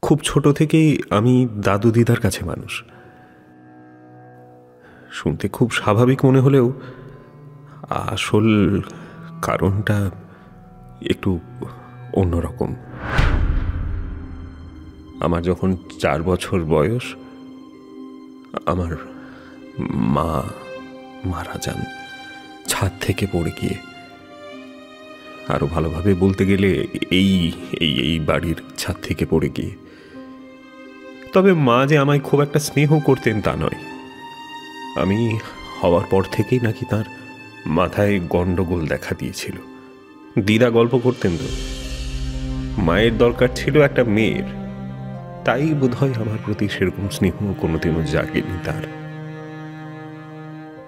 খুব ছোট থেকেই আমি দাদু দিদার কাছে মানুষ। শুনতে খুব স্বাভাবিক মনে হলেও আসল কারণটা একটু অন্যরকম। আমার যখন 4 বছর বয়স, আমার মা মারা যান ছাদ থেকে পড়ে গিয়ে। আরো ভালোভাবে বলতে গেলে এই এই এই বাড়ির ছাদ থেকে পড়ে গিয়ে। তবে মা যে আমায় খুব একটা স্নেহ করতেন তা নয়। আমি হওয়ার পর থেকেই নাকি তার মাথায় গন্ডগোল দেখা দিয়েছিল। দিদা গল্প করতেন তো, মায়ের দরকার ছিল একটা মেয়ের, তাই বোধহয় আমার প্রতি সেরকম স্নেহ কোনোদিনও জাগেনি তার।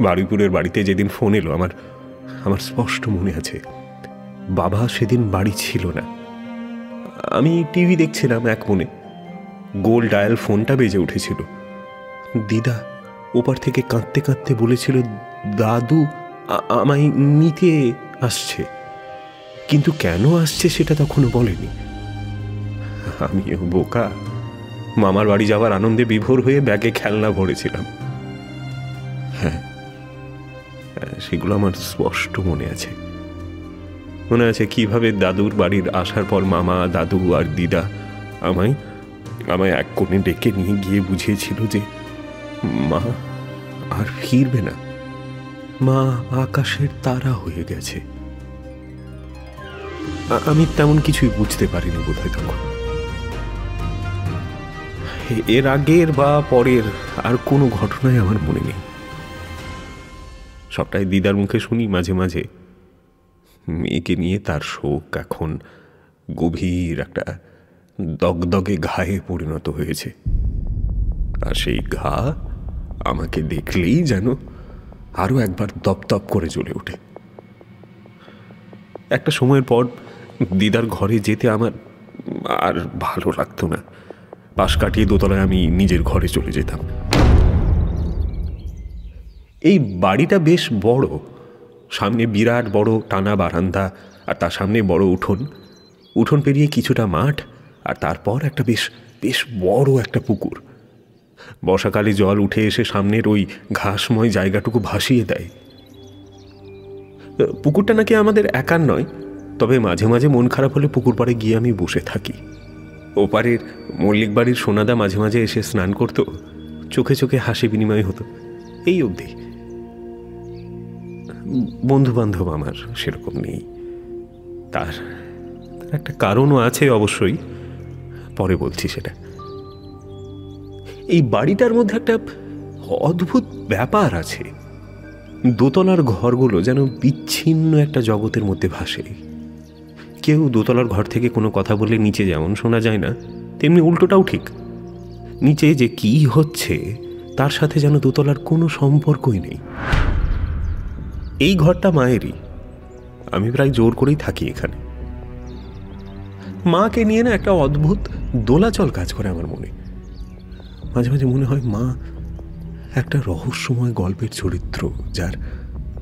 বারুইপুরের বাড়িতে যেদিন ফোন এলো, আমার স্পষ্ট মনে আছে বাবা সেদিন বাড়ি ছিল না। আমি টিভি দেখছিলাম এক মনে, গোল ডায়াল ফোনটা বেজে উঠেছিল। দিদা ওপার থেকে কাঁদতে কাঁদতে বলেছিল দাদু আমায় নিতে আসছে, কিন্তু কেন আসছে সেটা তখনও বলেনি। আমিও বোকা, মামার বাড়ি যাওয়ার আনন্দে বিভোর হয়ে ব্যাগে খেলনা ভরেছিলাম। হ্যাঁ, সেগুলো আমার স্পষ্ট মনে আছে। মনে আছে কিভাবে দাদুর বাড়ির আসার পর মামা, দাদু আর দিদা আমায় এক কোণে ডেকে নিয়ে গিয়ে বুঝিয়েছিল যে মা আর ফিরবে না, মা আকাশের তারা হয়ে গেছে। আমি তেমন কিছুই বুঝতে পারিনি বোধহয় তখন। এর আগের বা পরের আর কোনো ঘটনাই আমার মনে নেই। সবটাই দিদার মুখে শুনি মাঝে মাঝে। মেয়েকে নিয়ে তার শোক এখন গভীর একটা দগদগে ঘায়ে পরিণত হয়েছে। আর সেই ঘা আমাকে দেখলেই যেন আরো একবার দপদপ করে জ্বলে ওঠে। একটা সময়ের পর দিদার ঘরে যেতে আমার আর ভালো লাগতো না। পাশ কাটিয়ে দোতলায় আমি নিজের ঘরে চলে যেতাম। এই বাড়িটা বেশ বড়, সামনে বিরাট বড় টানা বারান্দা, আর তার সামনে বড় উঠোন, উঠোন পেরিয়ে কিছুটা মাঠ, আর তারপর একটা বেশ বেশ বড় একটা পুকুর। বর্ষাকালে জল উঠে এসে সামনের ওই ঘাসময় জায়গাটুকু ভাসিয়ে দেয়। পুকুরটা নাকি আমাদের একার নয়, তবে মাঝে মাঝে মন খারাপ হলে পুকুর পাড়ে গিয়ে আমি বসে থাকি। ওপারের মল্লিক বাড়ির সোনাদা মাঝে মাঝে এসে স্নান করত, চোখে চোখে হাসি বিনিময় হতো, এই অবধি। বন্ধু বান্ধব আমার সেরকম নেই। তার একটা কারণও আছে অবশ্যই, পরে বলছি সেটা। এই বাড়িটার মধ্যে একটা অদ্ভুত ব্যাপার আছে। দোতলার ঘরগুলো যেন বিচ্ছিন্ন একটা জগতের মধ্যে ভাসে। কেউ দোতলার ঘর থেকে কোনো কথা বললে নিচে যেমন শোনা যায় না, তেমনি উল্টোটাও ঠিক। নিচে যে কি হচ্ছে তার সাথে যেন দোতলার কোনো সম্পর্কই নেই। এই ঘরটা মায়েরই, আমি প্রায় জোর করেই থাকি এখানে। মাকে নিয়ে না একটা অদ্ভুত দোলাচল কাজ করে আমার মনে। মাঝে মাঝে মনে হয় মা একটা রহস্যময় গল্পের চরিত্র, যার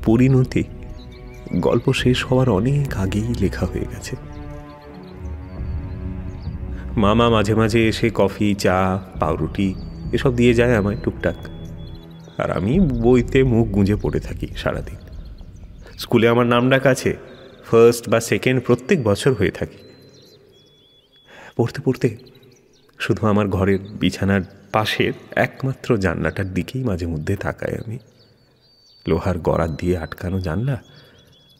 পরিণতি গল্প শেষ হওয়ার অনেক আগেই লেখা হয়ে গেছে। মামা মাঝে মাঝে এসে কফি, চা, পাউরুটি এসব দিয়ে যায় আমায় টুকটাক, আর আমি বইতে মুখ গুঁজে পড়ে থাকি সারাদিন। স্কুলে আমার নাম ডাক আছে, ফার্স্ট বা সেকেন্ড প্রত্যেক বছর হয়ে থাকি। পড়তে পড়তে শুধু আমার ঘরের বিছানার পাশের একমাত্র জানলাটার দিকেই মাঝে মধ্যে তাকাই আমি। লোহার গড়ার দিয়ে আটকানো জানলা,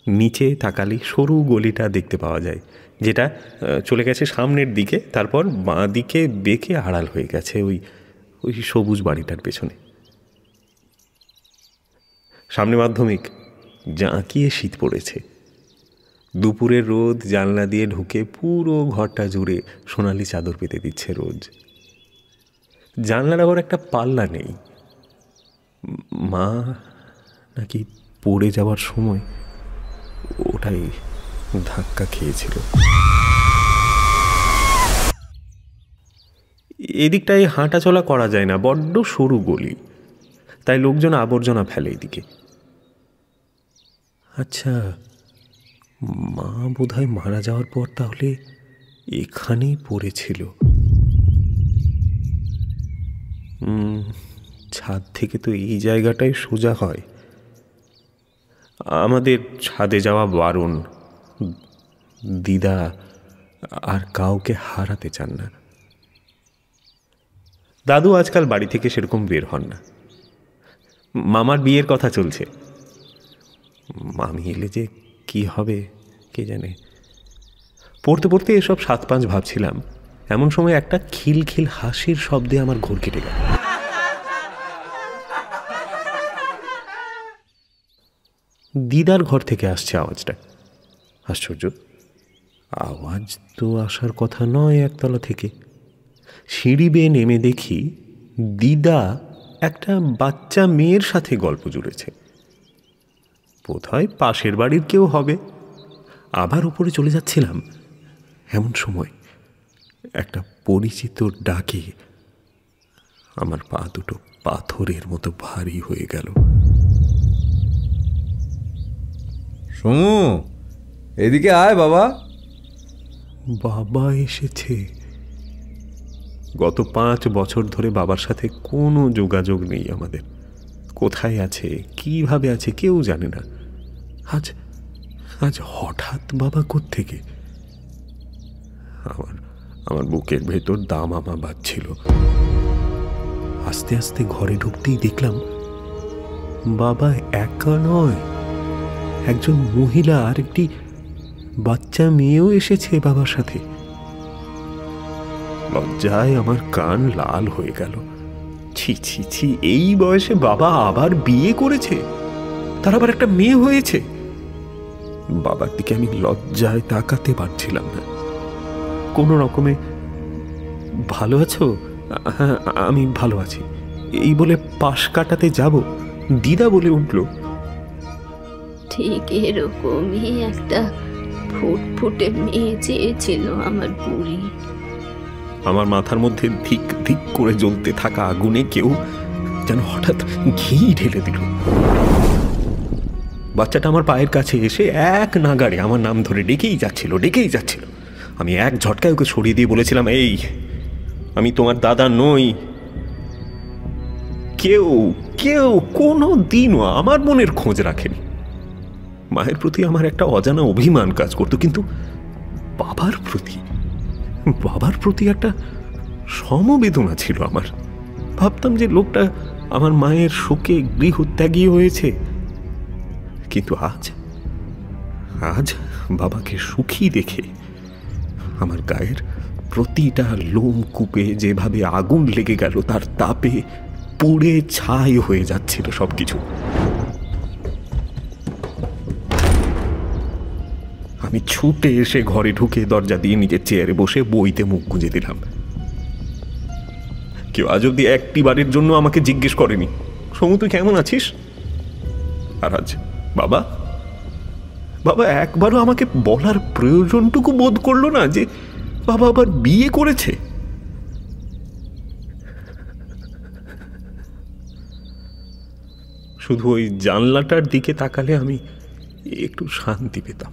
নিচে তাকালেই সরু গলিটা দেখতে পাওয়া যায়, যেটা চলে গেছে সামনের দিকে, তারপর বাঁ দিকে বেঁকে আড়াল হয়ে গেছে ওই সবুজ বাড়িটার পেছনে। সামনে মাধ্যমিক, জাঁকিয়ে শীত পড়েছে। দুপুরের রোদ জানলা দিয়ে ঢুকে পুরো ঘরটা জুড়ে সোনালি চাদর পেতে দিচ্ছে রোজ। জানলার আবার একটা পাল্লা নেই। মা নাকি পড়ে যাওয়ার সময় ওটাই ধাক্কা খেয়েছিল। এদিকটায় হাঁটা চলা করা যায় না, বড্ড সরু গলি, তাই লোকজন আবর্জনা ফেলে এদিকে। আচ্ছা, মা বোধহয় মারা যাওয়ার পর তাহলে এখানেই পড়েছিল। ছাদ থেকে তো এই জায়গাটাই সোজা হয়। আমাদের ছাদে যাওয়া বারণ। দিদা আর কাউকে হারাতে চান না। দাদু আজকাল বাড়ি থেকে সেরকম বের হন না। মামার বিয়ের কথা চলছে। মামি এলে যে কি হবে কে জানে। পড়তে পড়তে এসব 7-5 ভাবছিলাম, এমন সময় একটা খিলখিল হাসির শব্দে আমার ঘোর কেটে গেল। দিদার ঘর থেকে আসছে আওয়াজটা। আশ্চর্য, আওয়াজ তো আসার কথা নয় একতলা থেকে। সিঁড়ি বেয়ে নেমে দেখি দিদা একটা বাচ্চা মেয়ের সাথে গল্প জুড়েছে। বোধহয় পাশের বাড়ির কেউ হবে। আবার উপরে চলে যাচ্ছিলাম, এমন সময় একটা পরিচিত ডাকে আমার পা দুটো পাথরের মতো ভারী হয়ে গেল। সমু, এদিকে আয় বাবা। বাবা এসেছে। গত 5 বছর ধরে বাবার সাথে কোনো যোগাযোগ নেই আমাদের। কোথায় আছে, কিভাবে আছে কেউ জানে না। আজ আজ হঠাৎ বাবা কোত্থেকে? আমার বুকের ভেতর দামামা বাজছিল। আস্তে আস্তে ঘরে ঢুকতেই দেখলাম বাবা একা নয়, একজন মহিলা আর একটি বাচ্চা মেয়েও এসেছে বাবার সাথে। লজ্জায় আমার কান লাল হয়ে গেল। ছি ছি ছি, এই বয়সে বাবা আবার বিয়ে করেছে, তার আবার একটা মেয়ে হয়েছে। বাবার দিকে আমি লজ্জায় তাকাতে পারছিলাম না। কোনো রকমে ভালো আছো? হ্যাঁ, আমি ভালো আছি এই বলে পাশ কাটাতে যাব, দিদা বলে উঠল, ঠিক এরকমই একটা ফুটফুটে মেয়ে চেয়েছিল আমার বুড়ি। আমার মাথার মধ্যে ধিক ধিক করে জ্বলতে থাকা আগুনে কেউ যেন হঠাৎ ঘি ঢেলে দিল। বাচ্চাটা আমার পায়ের কাছে এসে এক নাগাড়ে আমার নাম ধরে ডেকেই যাচ্ছিল। আমি এক ঝটকায় ওকে সরিয়ে দিয়ে বলেছিলাম, এই আমি তোমার দাদা নই। কেউ কেউ কোনো দিনও আমার মনের খোঁজ রাখেনি। মায়ের প্রতি আমার একটা অজানা অভিমান কাজ করতো, কিন্তু বাবার প্রতি একটা সমবেদনা ছিল আমার। ভাবতাম যে লোকটা আমার মায়ের শোকে গৃহত্যাগী হয়েছে, কিন্তু আজ বাবাকে সুখী দেখে আমার গায়ের প্রতিটা লোম কূপে যেভাবে আগুন লেগে গেল, তার তাপে পুড়ে ছাই হয়ে যাচ্ছিল সবকিছু। আমি ছুটে এসে ঘরে ঢুকে দরজা দিয়ে নিজের চেয়ারে বসে বইতে মুখ গুঁজে দিলাম। কেউ আজ অব্দি একটি বারের জন্য আমাকে জিজ্ঞেস করেনি, সমু তুই কেমন আছিস? আর আজ বাবা একবারও আমাকে বলার প্রয়োজনটুকু বোধ করলো না যে বাবা আবার বিয়ে করেছে। শুধু ওই জানলাটার দিকে তাকালে আমি একটু শান্তি পেতাম।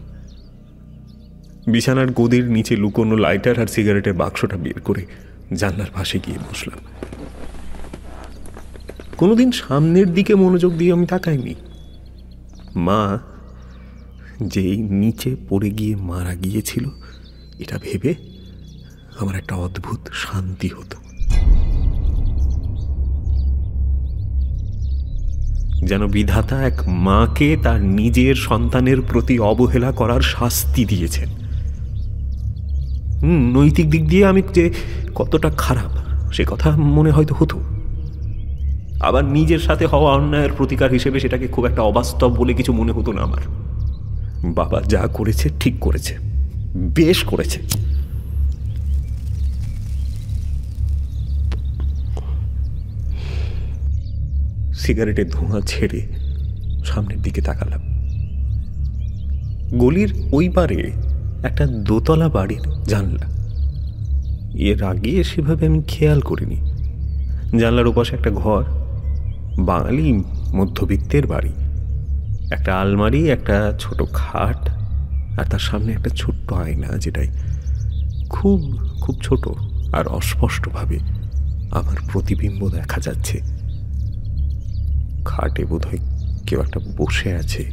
বিছানার গদির নিচে লুকোনো লাইটার আর সিগারেটের বাক্সটা বের করে জানলার পাশে গিয়ে বসলাম। কোনোদিন সামনের দিকে মনোযোগ দিয়ে আমি তাকাইনি। মা যেই নিচে পড়ে গিয়ে মারা গিয়েছিল, এটা ভেবে আমার একটা অদ্ভুত শান্তি হতো। যেন বিধাতা এক মাকে তার নিজের সন্তানের প্রতি অবহেলা করার শাস্তি দিয়েছেন। নৈতিক দিক দিয়ে আমি যে কতটা খারাপ সে কথা মনে হয়তো হতো, আবার নিজের সাথে হওয়া অন্যায়ের প্রতিকার হিসেবে সেটাকে খুব একটা অবাস্তব বলে কিছু মনে হতো না আমার। বাবা যা করেছে ঠিক করেছে, বেশ করেছে। সিগারেটের ধোঁয়া ছেড়ে সামনের দিকে তাকালাম। গলির ওই পারে একটা দোতলা বাড়ির জানলা। এর আগে সেভাবে আমি খেয়াল করিনি। জানলার ওপাশে একটা ঘর, বাঙালি মধ্যবিত্তের বাড়ি। একটা আলমারি, একটা ছোট খাট, আর তার সামনে একটা ছোট্ট আয়না, যেটাই খুব খুব ছোট আর অস্পষ্টভাবে আমার প্রতিবিম্ব দেখা যাচ্ছে। খাটে বোধহয় কেউ একটা বসে আছে,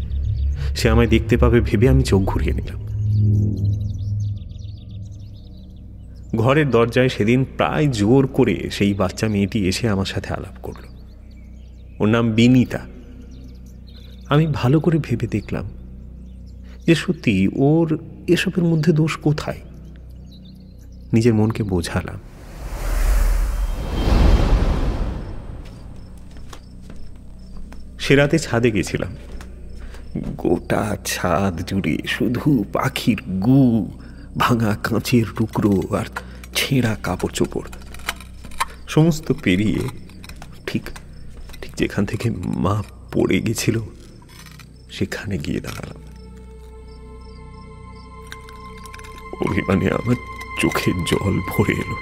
সে আমায় দেখতে পাবে ভেবে আমি চোখ ঘুরিয়ে নিলাম। ঘরের দরজায় সেদিন প্রায় জোর করে সেই বাচ্চা মেয়েটি এসে আমার সাথে আলাপ করল। ওর নাম বিনীতা। আমি ভালো করে ভেবে দেখলাম যে সত্যি ওর এসবের মধ্যে দোষ কোথায়। নিজের মনকে বোঝালাম। সে রাতে ছাদে গেছিলাম। গোটা ছাদ জুড়ে শুধু পাখির গু, ভাঙা কাঁচের টুকরো আর ছেঁড়া কাপড় চোপড়। সমস্ত পেরিয়ে ঠিক ঠিক যেখান থেকে মা পড়ে গেছিল সেখানে গিয়ে দাঁড়ালাম। অভিমানে আমার চোখে জল ভরে এলো।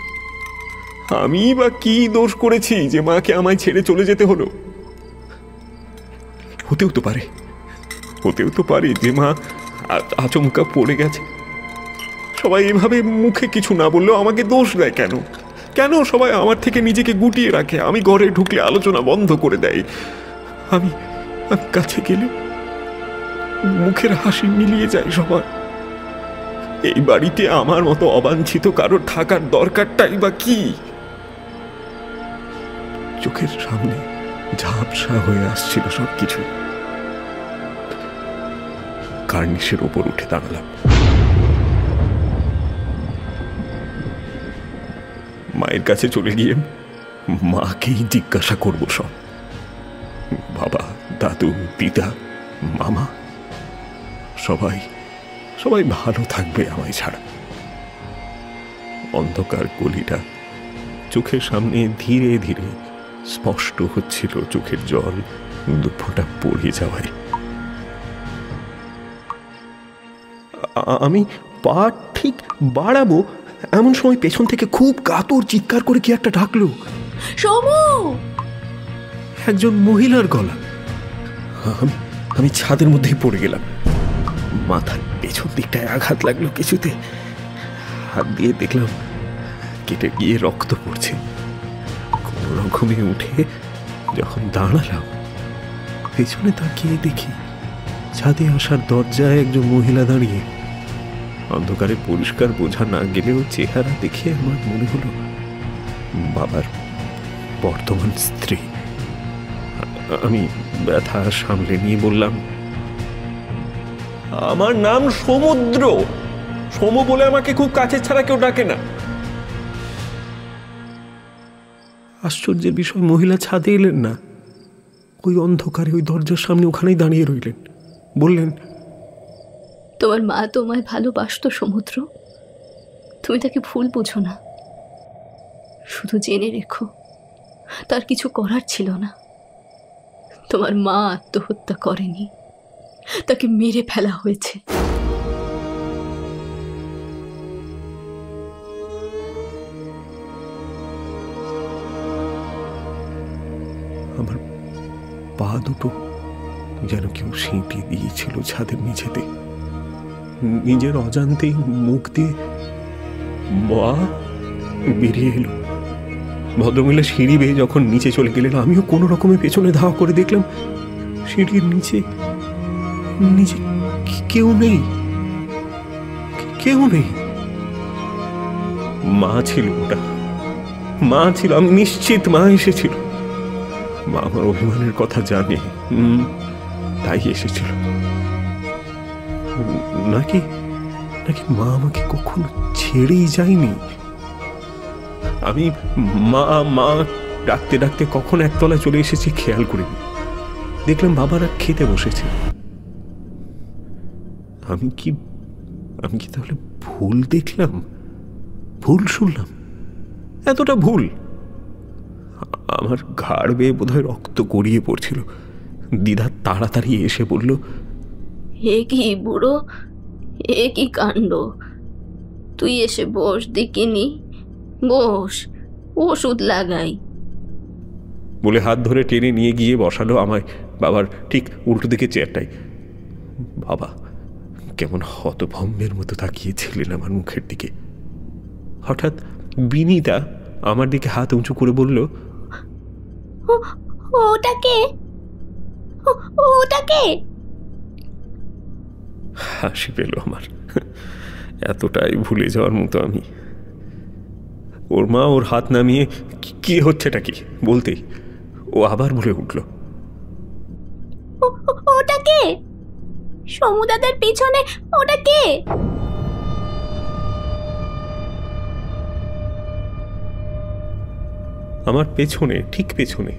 আমি বা কি দোষ করেছি যে মাকে আমায় ছেড়ে চলে যেতে হলো? হতেও তো পারে যে মা আচমকা পড়ে গেছে। সবাই এভাবে মুখে কিছু না বললেও আমাকে দোষ দেয় কেন? কেন সবাই আমার থেকে নিজেকে গুটিয়ে রাখে? আমি ঘরে ঢুকলে আলোচনা বন্ধ করে দেয়। আমি কাছে গেলে মুখের হাসি মিলিয়ে যায় সবার। এই বাড়িতে আমার মতো অবাঞ্ছিত কারোর থাকার দরকারটাই বা কি? চোখের সামনে ঝাপসা হয়ে আসছিল সবকিছু। কার্নিশের ওপর উঠে দাঁড়ালাম। মায়ের কাছে চলে গিয়ে মাকেই জিজ্ঞাসা করব সব। বাবা, দাদু, দিদা, মামা সবাই ভালো থাকবে আমায় ছাড়া। অন্ধকার গলিটা চোখের সামনে ধীরে ধীরে স্পষ্ট হচ্ছিল, চোখের জল দুফোঁটা পড়ে যাওয়ায়। আমি পা ঠিক বাড়াবো এমন সময় পেছন থেকে খুব কাতর চিৎকার করে কি একটা ডাকলো, সমু! একজন মহিলার গলা। আমি ছাদের মধ্যেই পড়ে গেলাম। মাথার পেছন দিকটায় আঘাত লাগলো কিছুতে। হাত দিয়ে দেখলাম কেটে গিয়ে রক্ত পড়ছে। কোনো রকমে উঠে যখন দাঁড়ালাম, পেছনে তাকিয়ে দেখি ছাদে আসার দরজায় একজন মহিলা দাঁড়িয়ে। অন্ধকারে পরিষ্কার বোঝা না গেলেও চেহারা দেখে আমার মনে হলো বাবার বর্তমান স্ত্রী। আমি ব্যথা সামলে নিয়ে বললাম, আমার নাম সমুদ্র। সমু বলে আমাকে খুব কাছে ছাড়া কেউ ডাকে না। আশ্চর্যের বিষয়, মহিলা ছাদে এলেন না। ওই অন্ধকারে ওই দরজার সামনে ওখানেই দাঁড়িয়ে রইলেন। বললেন, তোমার মা তোমায় ভালোবাসতো সমুদ্র। তুমি তাকে ভুল বুঝো না। শুধু জেনে রেখো, তার কিছু করার ছিল না। তোমার মা আত্মহত্যা করেনি, তাকে মেরে ফেলা হয়েছে। আমার পা দুটো যেন কেউ সেঁটে দিয়েছিল ছাদের নিচেতে। নিজের অজান্তেই মুখ দিয়ে মা বেরিয়ে এলো। ভদ্রমহিলা সিঁড়ি বেয়ে যখন নিচে চলে গেলেন, আমিও কোনো রকমের পেছনে ধাওয়া করে দেখলাম সিঁড়ির নিচে কেউ নেই। মা ছিল, ওটা মা ছিল। আমি নিশ্চিত মা এসেছিল। মা আমার অভিমানের কথা জানে, তাই এসেছিল। নাকি মা আমাকে কখনো ছেড়েই যায়নি। আমি মা ডাকতে ডাকতে কখন একতলায় চলে এসেছি খেয়াল করিনি। দেখলাম বাবারা খেতে বসেছে। আমি কি তাহলে ভুল দেখলাম, ভুল শুনলাম? এতটা ভুল? আমার ঘাড় বেয়ে বোধহয় রক্ত গড়িয়ে পড়ছিল। দিদা তাড়াতাড়ি এসে বলল, এ কি বুড়ো, এ কি কাণ্ড! তুই এসে বস দেখিনি, বস, ওষুধ লাগাই। বলে হাত ধরে টেনে নিয়ে গিয়ে বসালো আমায় বাবার ঠিক উল্টো দিকে চেয়ারটাই। বাবা কেমন হতভম্বের মতো তাকিয়েছিলেন আমার মুখের দিকে। হঠাৎ বিনীতা আমার দিকে হাত উঁচু করে বলল, ওটাকে ওটাকে হাসি পেল আমার। এতটাই ভুলে যাওয়ার মতো আমি। ওর মা ওর হাত নামিয়ে কি হচ্ছেটা কি বলতেই ও আবার বলে উঠল, ওটাকে সমুদাদের পিছনে ওটাকে। আমার পেছনে, ঠিক পেছনে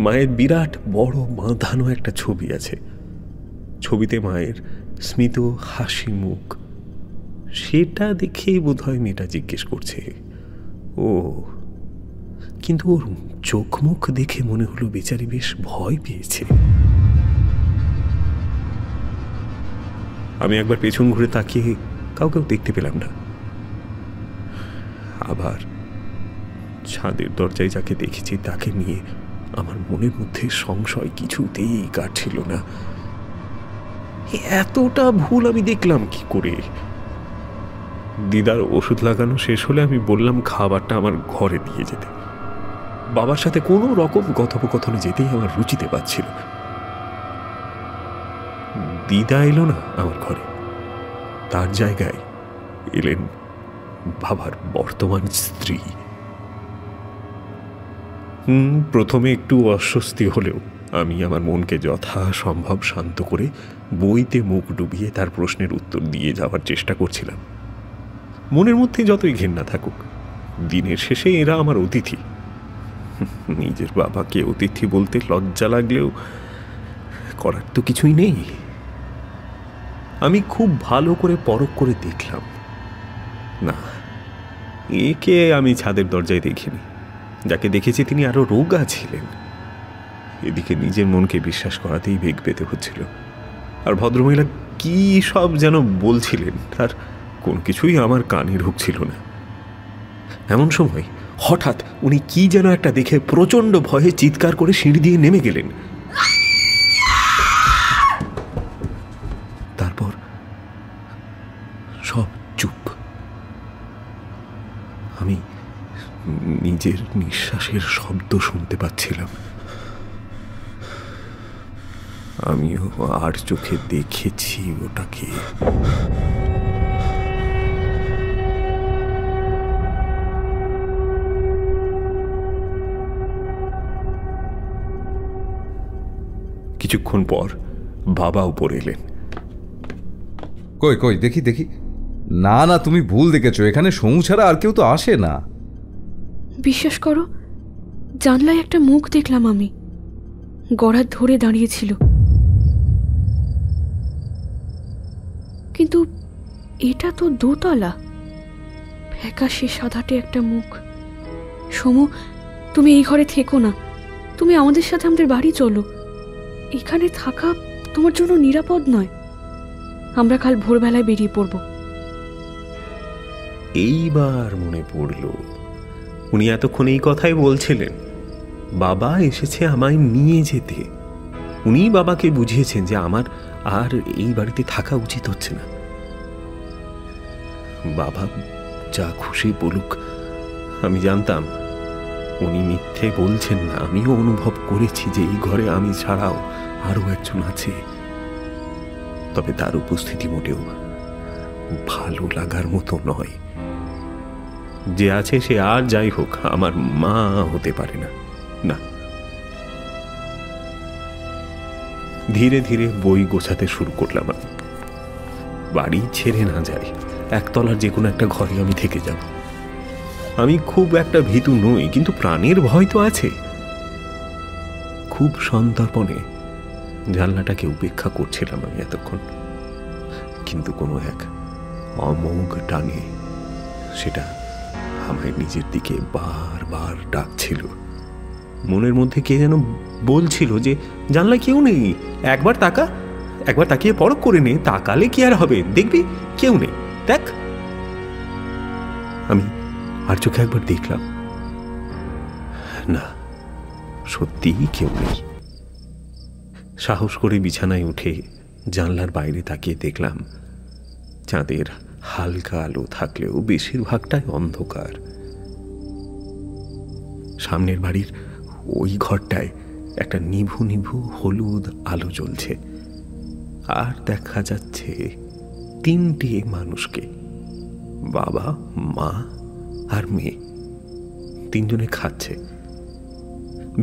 মায়ের বিরাট বড় বাঁধানো একটা ছবি আছে। ছবিতে মায়ের স্মিত হাসি মুখ। সেটা দেখেই বোধহয় মেয়েটা জিজ্ঞেস করছে ও, কিন্তু ওর চোখ মুখ দেখে মনে হলো বেচারি বেশ ভয় পেয়েছে। আমি একবার পেছন ঘুরে তাকিয়ে কাউকেও দেখতে পেলাম না। আবার ছাদের দরজায় যাকে দেখেছি তাকে নিয়ে আমার মনের মধ্যে সংশয় কিছুতেই কাটছিল না। এতটা ভুল আমি দেখলাম কি করে? দিদার ওষুধ লাগানো শেষ হলে আমি বললাম খাবারটা আমার ঘরে দিয়ে যেতে। বাবার সাথে কোনো রকম কথোপকথনে যেতেই আমার রুচিতে পাচ্ছিল। দিদা এলো না আমার ঘরে, তার জায়গায় এলেন বাবার বর্তমান স্ত্রী। প্রথমে একটু অস্বস্তি হলেও আমি আমার মনকে যথাসম্ভব শান্ত করে বইতে মুখ ডুবিয়ে তার প্রশ্নের উত্তর দিয়ে যাওয়ার চেষ্টা করছিলাম। মনের মধ্যে যতই ঘেন্না থাকুক, দিনের শেষে এরা আমার অতিথি। নিজের বাবাকে অতিথি বলতে লজ্জা লাগলেও করার তো কিছুই নেই। আমি খুব ভালো করে পরখ করে দেখলাম, না, একে আমি ছাদের দরজায় দেখিনি। যাকে দেখেছি তিনি আরো রোগা ছিলেন। এদিকে নিজের মনকে বিশ্বাস করাতেই বেগ পেতে হচ্ছিল। আর ভদ্রমহিলা কি সব যেন বলছিলেন, তার কোন কিছুই আমার কানে ঢুকছিল না। এমন সময় হঠাৎ উনি কি যেন একটা দেখে প্রচন্ড ভয়ে চিৎকার করে সিঁড়ি দিয়ে নেমে গেলেন। তারপর সব চুপ। আমি নিজের নিঃশ্বাসের শব্দ শুনতে পাচ্ছিলাম। আমিও আর চোখে দেখেছি ওটাকে। কিছুক্ষণ পর বাবা উপরে এলেন। কই কই দেখি দেখি। না না, তুমি ভুল দেখেছো, এখানে সমু ছাড়া আর কেউ তো আসে না। বিশ্বাস করো, জানলায় একটা মুখ দেখলাম আমি, গড়া ধরে দাঁড়িয়েছিল। কিন্তু এটা তো দোতলা, ফ্যাকাশে সাদাটে একটা মুখ। সমু, তুমি এই ঘরে থেকো না, তুমি আমাদের সাথে আমাদের বাড়ি চলো। এখানে থাকা তোমার জন্য নিরাপদ নয়। আমরা কাল ভোরবেলায় বেরিয়ে পড়ব। এইবার মনে পড়ল, উনি এতক্ষণ এই কথাই বলছিলেন। বাবা এসেছে আমায় নিয়ে যেতে। উনি বাবাকে বুঝিয়েছেন যে আমার আর এই বাড়িতে থাকা উচিত হচ্ছে না। বাবা যা খুশি বলুক, আমি জানতাম উনি মিথ্যে বলছেন না। আমিও অনুভব করেছি যে এই ঘরে আমি ছাড়াও আরো একজন আছে। তবে তার উপস্থিতি মোটেও ভালো লাগার মতো নয়। যে আছে সে আর যাই হোক আমার মা হতে পারে না। না। ধীরে ধীরে বই গোছাতে শুরু করলাম। আমি বাড়ি ছেড়ে না যাই, একতলার যে কোনো একটা ঘরে আমি থেকে যাব। আমি খুব একটা ভীতু নই, কিন্তু প্রাণের ভয় তো আছে। খুব সন্তর্পণে জানলাটাকে উপেক্ষা করছিলাম আমি এতক্ষণ, কিন্তু কোনো এক অমোঘ টানে সেটা আমায় নিজের দিকে বারবার ডাকছিল। মনের মধ্যে কে যেন বলছিল যে জানলায় কেউ নেই, একবার তাকা, একবার তাকিয়ে পরখ করে নে, তাকালে কি আর হবে, দেখবি কেউ নেই, দেখ। আমি আর চোখে একবার দেখলাম, না, সত্যিই কেউ নেই। সাহস করে বিছানায় উঠে জানলার বাইরে তাকিয়ে দেখলাম চাঁদের হালকা আলো থাকলেও বেশিরভাগটাই অন্ধকার। সামনের বাড়ির ওই ঘরটায় একটা নিভু নিভু হলুদ আলো জ্বলছে, আর দেখা যাচ্ছে 3টে মানুষকে, বাবা, মা আর মেয়ে। 3জনে খাচ্ছে।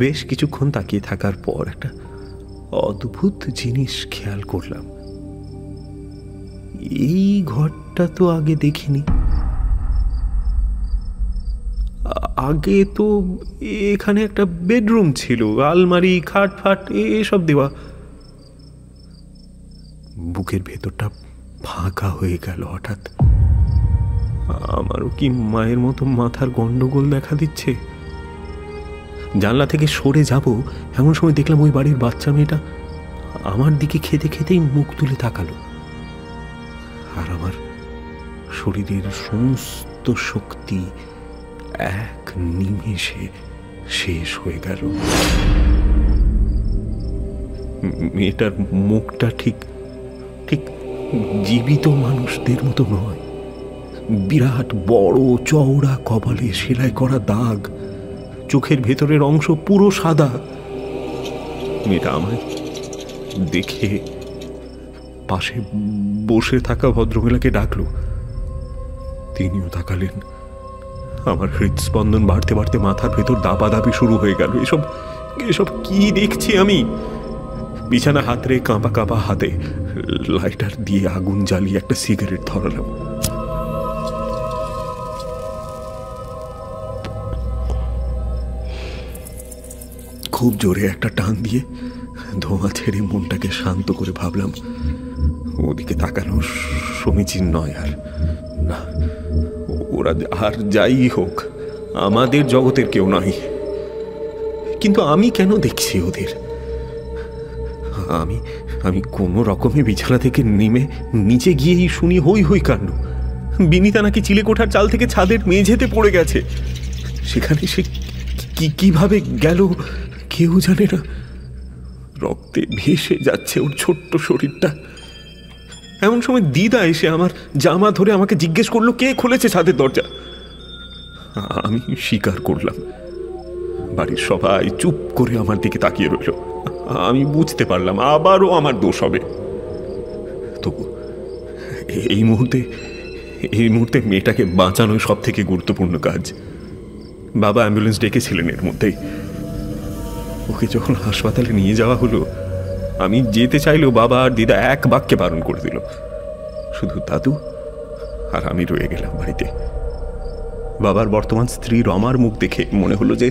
বেশ কিছুক্ষণ তাকিয়ে থাকার পর একটা অদ্ভুত জিনিস খেয়াল করলাম। এই ঘরটা তো আগে দেখিনি। আগে তো এখানে একটা বেডরুম ছিল, আলমারি, খাট ফাট এসব দেওয়া। বুকের ভেতরটা ফাঁকা হয়ে গেল হঠাৎ। আমারও কি মায়ের মতো মাথার গন্ডগোল দেখা দিচ্ছে? জানলা থেকে সরে যাব এমন সময় দেখলাম ওই বাড়ির বাচ্চা মেয়েটা আমার দিকে খেতে খেতেই মুখ তুলে তাকালো, আর আমার শরীরের সমস্ত শক্তি এক নিমেষে শেষ হয়ে গেল। মেয়েটার মুখটা ঠিক ঠিক জীবিত মানুষদের মতো নয়। বিরাট বড় চওড়া কপালে সেলাই করা দাগ, চোখের ভেতরের অংশ পুরো সাদা। মেয়েটা আমায় দেখে পাশে বসে থাকা ভদ্রমহিলাকে ডাকলো। তিনিও তাকালেন। আমার হৃদস্পন্দন বাড়তে বাড়তে মাথার ভেতর দাপাদাপি শুরু হয়ে গেল। এসব এসব কি দেখছি আমি? বিছানা হাতরে কাঁপা কাঁপা হাতে লাইটার দিয়ে আগুন জ্বালিয়ে একটা সিগারেট ধরালাম। খুব জোরে একটা টান দিয়ে ধোঁয়া ছেড়ে মনটাকে শান্ত করে ভাবলাম ওদিকে তাকানো সমীচীন নয়। আর না, ওরা আর যাই হোক আমাদের জগতের কেউ নয়। কিন্তু আমি কেন দেখছি ওদের? আমি আমি কোনো রকমে বিছানা থেকে নেমে নিচে গিয়েই শুনি হই হই কাণ্ড। বিনিতা নাকি চিলেকোঠার চাল থেকে ছাদের মেঝেতে পড়ে গেছে। সেখানে সে কিভাবে গেল কেউ জানে না। রক্তে ভেসে যাচ্ছে ওর ছোট্ট শরীরটা। এমন সময় দিদা এসে আমার জামা ধরে আমাকে জিজ্ঞেস করলো কে খুলেছে ছাদের দরজা। আমি স্বীকার করলাম। বাড়ির সবাই চুপ করে আমার দিকে তাকিয়ে রইল। আমি বুঝতে পারলাম আবারও আমার দোষ হবে। তবু এই মুহূর্তে মেয়েটাকে বাঁচানো সব থেকে গুরুত্বপূর্ণ কাজ। বাবা অ্যাম্বুলেন্স ডেকেছিলেন এর মধ্যেই। ওকে যখন হাসপাতালে নিয়ে যাওয়া হলো, আমি যেতে চাইলেও বাবা আর দিদা এক বাক্যে বারণ করে দিল। শুধু দাদু আর আমি রয়ে গেলাম বাড়িতে। বাবার বর্তমান স্ত্রী রমার মুখ দেখে মনে হলো যে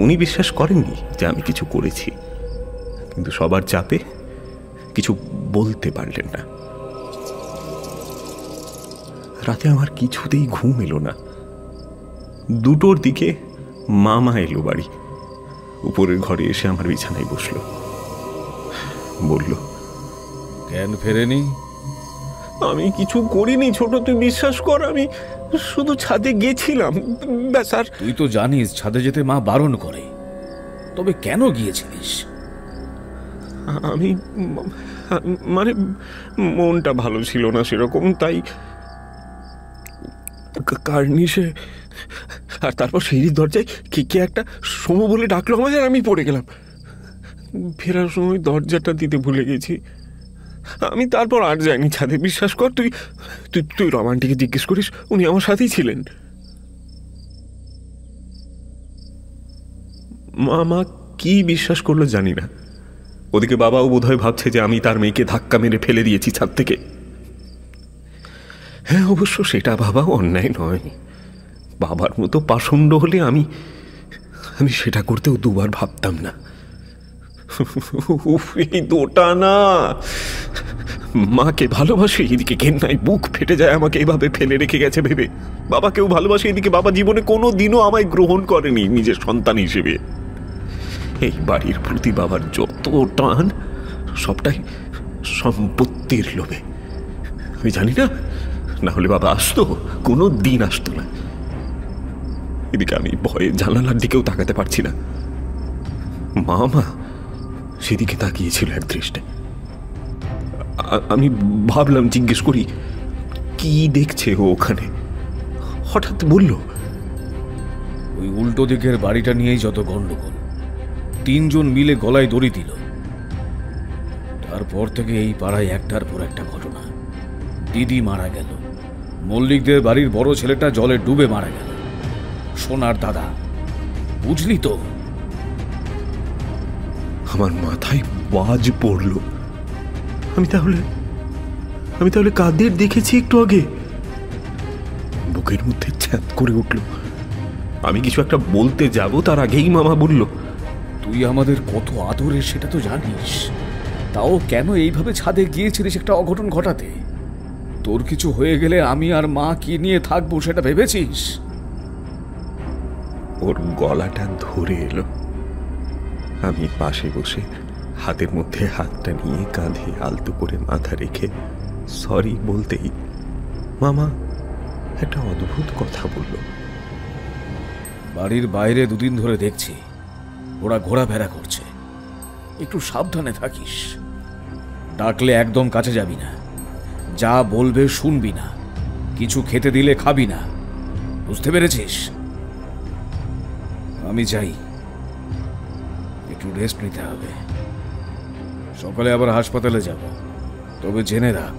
উনি বিশ্বাস করেননি যে আমি কিছু করেছি, কিন্তু সবার চাপে কিছু বলতে পারলেন না। রাতে আমার কিছুতেই ঘুম এলো না। 2টোর দিকে মামা এলো বাড়ি। উপরের ঘরে এসে আমার বিছানায় বসলো। বলল, জ্ঞান ফেরেনি? আমি কিছু করিনি ছোট, তুই বিশ্বাস কর। আমি শুধু ছাদে গেছিলাম ব্যাস। আর তুই তো জানিস ছাদে যেতে মা বারণ করে, তবে কেন গিয়েছিলিস? আমি মানে মনটা ভালো ছিল না সেরকম, তাই কার্নিশে। আর তারপর সিঁড়ির দরজায় কে একটা সমু বলে ডাকলো আমাদের, আমি পড়ে গেলাম। ফেরার সময় দরজাটা দিতে ভুলে গেছি। আমি তারপর আর যাইনি ছাদে। বিশ্বাস কর, তুই তুই তুই রমান্টিকে জিজ্ঞেস করিস, উনি আমার সাথেই ছিলেন। মামা কি বিশ্বাস করলো জানি না। ওদিকে বাবাও বোধহয় ভাবছে যে আমি তার মেয়েকে ধাক্কা মেরে ফেলে দিয়েছি ছাদ থেকে। হ্যাঁ, অবশ্য সেটা ভাবাও অন্যায় নয়। বাবার মতো পাষণ্ড হলে আমি সেটা করতেও দুবার ভাবতাম না। এই দোটা না, মাকে ভালোবাসে, এদিকে ঘেন্নায় বুক ফেটে যায় আমাকে এভাবে ফেলে রেখে গেছে ভেবে। বাবাকেও ভালোবাসে, এদিকে বাবা জীবনে কোনো দিনও আমায় গ্রহণ করেনি নিজের সন্তান হিসেবে। এই বাড়ির প্রতি বাবার যত টান, সবটাই সম্পত্তির লোভে। আমি জানি না হলে বাবা আসতো, কোনো দিন আসতো না। এদিকে আমি ভয়ে জানালার দিকেও তাকাতে পারছি না। মামা সেদিকে তাকিয়েছিল এক দৃষ্টে। আমি ভাবলাম জিজ্ঞেস করি কি দেখছে ও ওখানে। হঠাৎ বলল, ওই ওই উল্টো দিকের বাড়িটা নিয়েই যত গন্ডগোল। 3 জন মিলে গলায় দড়ি দিল। তারপর থেকে এই পাড়ায় একটার পর একটা ঘটনা। দিদি মারা গেল, মল্লিকদের বাড়ির বড় ছেলেটা জলে ডুবে মারা গেল, সোনার দাদা, বুঝলি তো? আমার মাথায় বাজ পড়ল। আমি তাহলে কাদের দেখেছি একটু আগে? বুকের মধ্যে ছ্যাঁত করে উঠল। আমি কিছু একটা বলতে যাব তার আগেই মামা বলল, তুই আমাদের কত আদরের সেটা তো জানিস, তাও কেন এইভাবে ছাদে গিয়েছিলিস একটা অঘটন ঘটাতে? তোর কিছু হয়ে গেলে আমি আর মা কি নিয়ে থাকবো সেটা ভেবেছিস? ওর গলাটা ধরে এলো। আমি পাশে বসে হাতের মধ্যে হাতটা নিয়ে কাঁধে আলতো করে মাথা রেখে সরি বলতেই মামা একটা অদ্ভুত কথা বলল। বাড়ির বাইরে 2 দিন ধরে দেখছি ওরা ঘোরাফেরা করছে, একটু সাবধানে থাকিস। ডাকলে একদম কাছে যাবি না, যা বলবে শুনবি না, কিছু খেতে দিলে খাবি না, বুঝতে পেরেছিস? আমি যাই, একটু রেস্ট নিতে হবে, সকালে আবার হাসপাতালে যাব। তবে জেনে রাখ,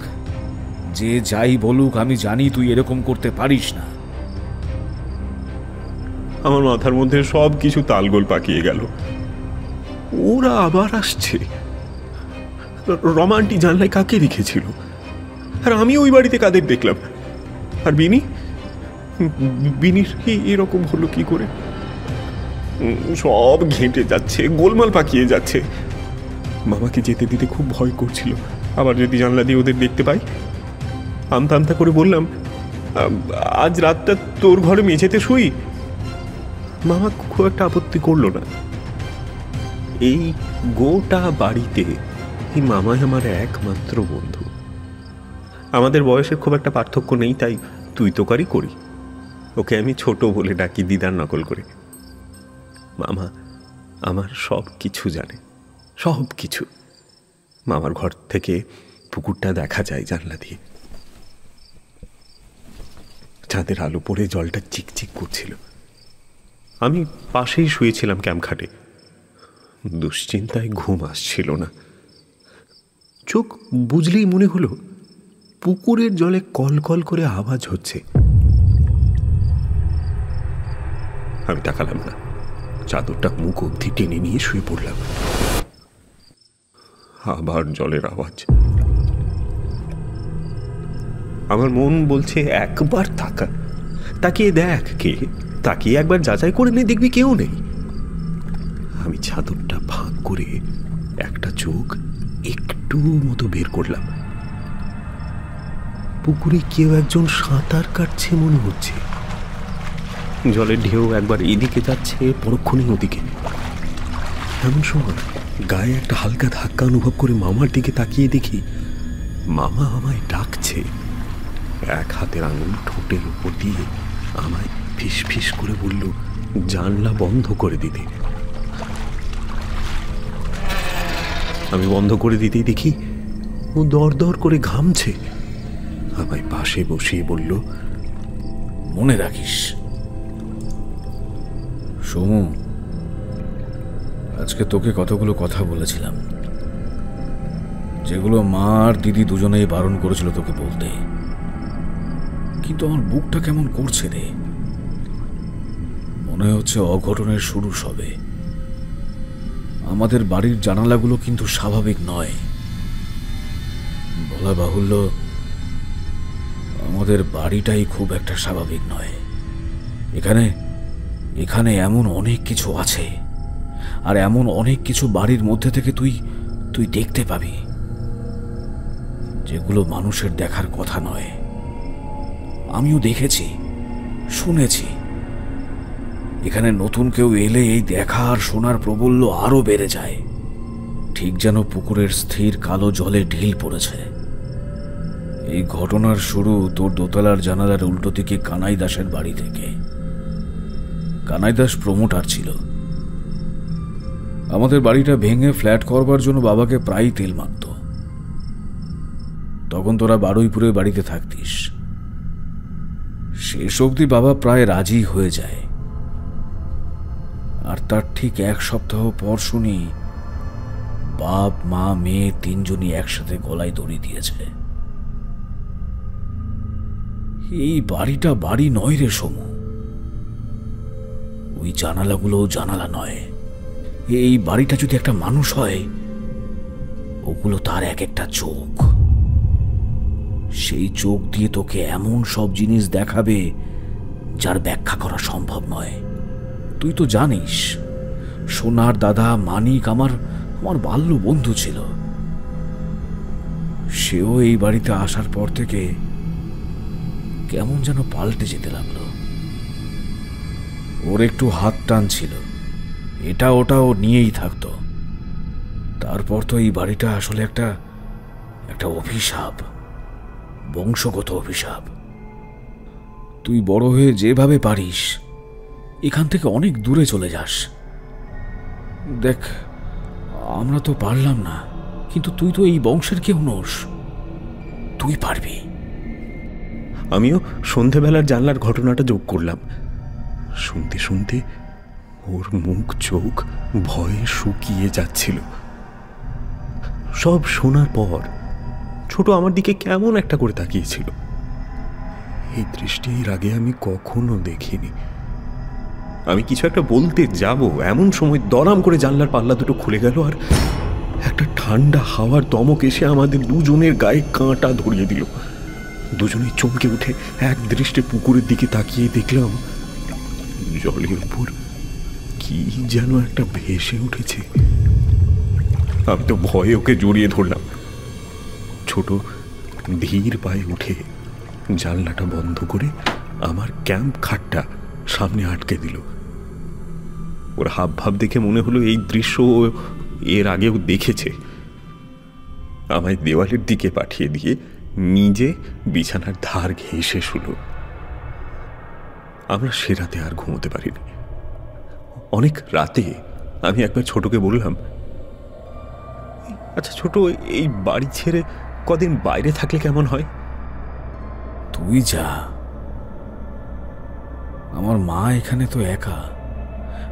যে যাই বলুক আমি জানি তুই এরকম করতে পারিস না। আমার মাথার মধ্যে সব কিছু তালগোল পাকিয়ে গেল। ওরা আবার আসছে। রমান্টি জানলায় কাকে রেখেছিল? আর আমি ওই বাড়িতে কাদের দেখলাম? আর বিনির এরকম হলো কি করে? সব ঘেঁটে যাচ্ছে, গোলমাল পাকিয়ে যাচ্ছে। মামাকে যেতে দিতে খুব ভয় করছিল, আবার যদি জানলা দিয়ে ওদের দেখতে পাই। আমতা আমতা করে বললাম, আজ রাতটা তোর ঘরে মেঝেতে শুই। মামা খুব একটা আপত্তি করলো না। এই গোটা বাড়িতে এই মামাই আমার একমাত্র বন্ধু। আমাদের বয়সের খুব একটা পার্থক্য নেই, তাই তুই তোকারি করি। ওকে আমি ছোট বলে ডাকি, দিদার নকল করে। মামা আমার সব কিছু জানে, সব কিছু। মামার ঘর থেকে পুকুরটা দেখা যায় জানলা দিয়ে। চাঁদের আলো পড়ে জলটা চিকচিক করছিল। আমি পাশেই শুয়েছিলাম ক্যাম্পখাটে। দুশ্চিন্তায় ঘুম আসছিল না। চোখ বুঝলেই মনে হলো পুকুরের জলে কলকল করে আওয়াজ হচ্ছে। আমি তাকালাম না, চাদরটা মুখ অবধি টেনে নিয়ে শুয়ে পড়লাম। আবার জলের আওয়াজ। আমার মন বলছে একবার তাকিয়ে দেখ কে, তাকিয়ে একবার যাচাই করে নে, দেখবি কেউ নেই। আমি চাদরটা ভাগ করে একটা চোখ একটু মতো বের করলাম। পুকুরে কেউ একজন সাঁতার কাটছে মনে হচ্ছে। জলের ঢেউ একবার এদিকে যাচ্ছে, পরক্ষণেই ওদিকে। এমন সময় গায়ে একটা হালকা ধাক্কা অনুভব করে মামার দিকে তাকিয়ে দেখি মামা আমায় ডাকছে। এক হাতের আঙুল ঠোঁটের উপর দিয়ে আমায় ফিস ফিস করে বলল জানলা বন্ধ করে দিতে। আমি বন্ধ করে দিতেই দেখি ও দর দর করে ঘামছে। আমায় পাশে বসিয়ে বলল, মনে রাখিস সোমু, আজকে তোকে কতগুলো কথা বলেছিলাম, যেগুলো মা আর দিদি দুজনেই বারণ করেছিল তোকে বলতে, কিন্তু আমার বুকটা কেমন করছে রে। মনে হচ্ছে অঘটনের শুরু সবে। আমাদের বাড়ির জানালাগুলো কিন্তু স্বাভাবিক নয়। বলা বাহুল্য, আমাদের বাড়িটাই খুব একটা স্বাভাবিক নয়। এখানে এমন অনেক কিছু আছে, আর এমন অনেক কিছু বাড়ির মধ্যে থেকে তুই দেখতে পাবি, যেগুলো মানুষের দেখার কথা নয়। আমিও দেখেছি, শুনেছি। এখানে নতুন কেউ এলে এই দেখা আর শোনার প্রবল্য আরো বেড়ে যায়, ঠিক যেন পুকুরের স্থির কালো জলে ঢিল পড়েছে। এই ঘটনার শুরু তোর দোতলার জানালার উল্টো দিকে কানাই দাসের বাড়ি থেকে। কানাই দাস প্রমোটার ছিল। আমাদের বাড়িটা ভেঙে ফ্ল্যাট করবার জন্য বাবাকে প্রায়ই তেল মাখত। তখন তোরা বারুইপুরে বাড়িতে থাকতিস। শেষ অবধি বাবা প্রায় রাজি হয়ে যায়, আর তার ঠিক 1 সপ্তাহ পর শুনি বাপ মা মেয়ে 3 জনই একসাথে গলায় দড়ি দিয়েছে। এই বাড়িটা বাড়ি নয় রে সমু, ওই জানালাগুলো জানালা নয়। এই বাড়িটা যদি একটা মানুষ হয়, ওগুলো তার এক একটা চোখ। সেই চোখ দিয়ে তোকে এমন সব জিনিস দেখাবে যার ব্যাখ্যা করা সম্ভব নয়। তুই তো জানিস সোনার দাদা মানিক আমার বাল্য বন্ধু ছিল। সেও এই বাড়িতে আসার পর থেকে কেমন যেন পাল্টে যেতে লাগলো। ওর একটু হাত টান ছিল, এটা ওটাও নিয়েই থাকতো। তারপর তো এই বাড়িটা আসলে একটা অভিশাপ, বংশগত অভিশাপ। তুই বড় হয়ে যেভাবে পারিস এখান থেকে অনেক দূরে চলে যাস। দেখ, আমরা তো পারলাম না, কিন্তু তুই তো এই বংশের কেউ নোস, তুই পারবি। আমিও সন্ধেবেলার জানলার ঘটনাটা যোগ করলাম। শুনতে শুনতে ওর মুখ চোখ ভয়ে শুকিয়ে যাচ্ছিল। সব শোনার পর ছোট আমার দিকে কেমন একটা করে তাকিয়েছিল। এই দৃষ্টি এর আগে আমি কখনো দেখিনি। আমি কিছু একটা বলতে যাব, এমন সময় দরাম করে জানলার পাল্লা দুটো খুলে গেল, আর একটা ঠান্ডা হাওয়ার দমক এসে আমাদের দুজনের গায়ে কাঁটা ধরিয়ে দিল। দুজনেই চমকে উঠে এক দৃষ্টে পুকুরের দিকে তাকিয়ে দেখলাম জলের উপর কি যেন একটা ভেসে উঠেছে। আমি তো ভয়ে ওকে জড়িয়ে ধরলাম। ছোট ধীর পায়ে উঠে জানলাটা বন্ধ করে আমার ক্যাম্প খাটটা সামনে আটকে দিল। ওর হাব ভাব দেখে মনে হলো এই দৃশ্য এর আগেও দেখেছে। আমায় দেওয়ালের দিকে পাঠিয়ে দিয়ে নিজে বিছানার ধার ঘেঁষে শুলো। আমরা সে রাতে আর ঘুমোতে পারিনি। অনেক রাতে আমি একবার ছোটকে বললাম, আচ্ছা ছোট, এই বাড়ি ছেড়ে কদিন বাইরে থাকলে কেমন হয়? তুই যা, আমার মা এখানে তো একা,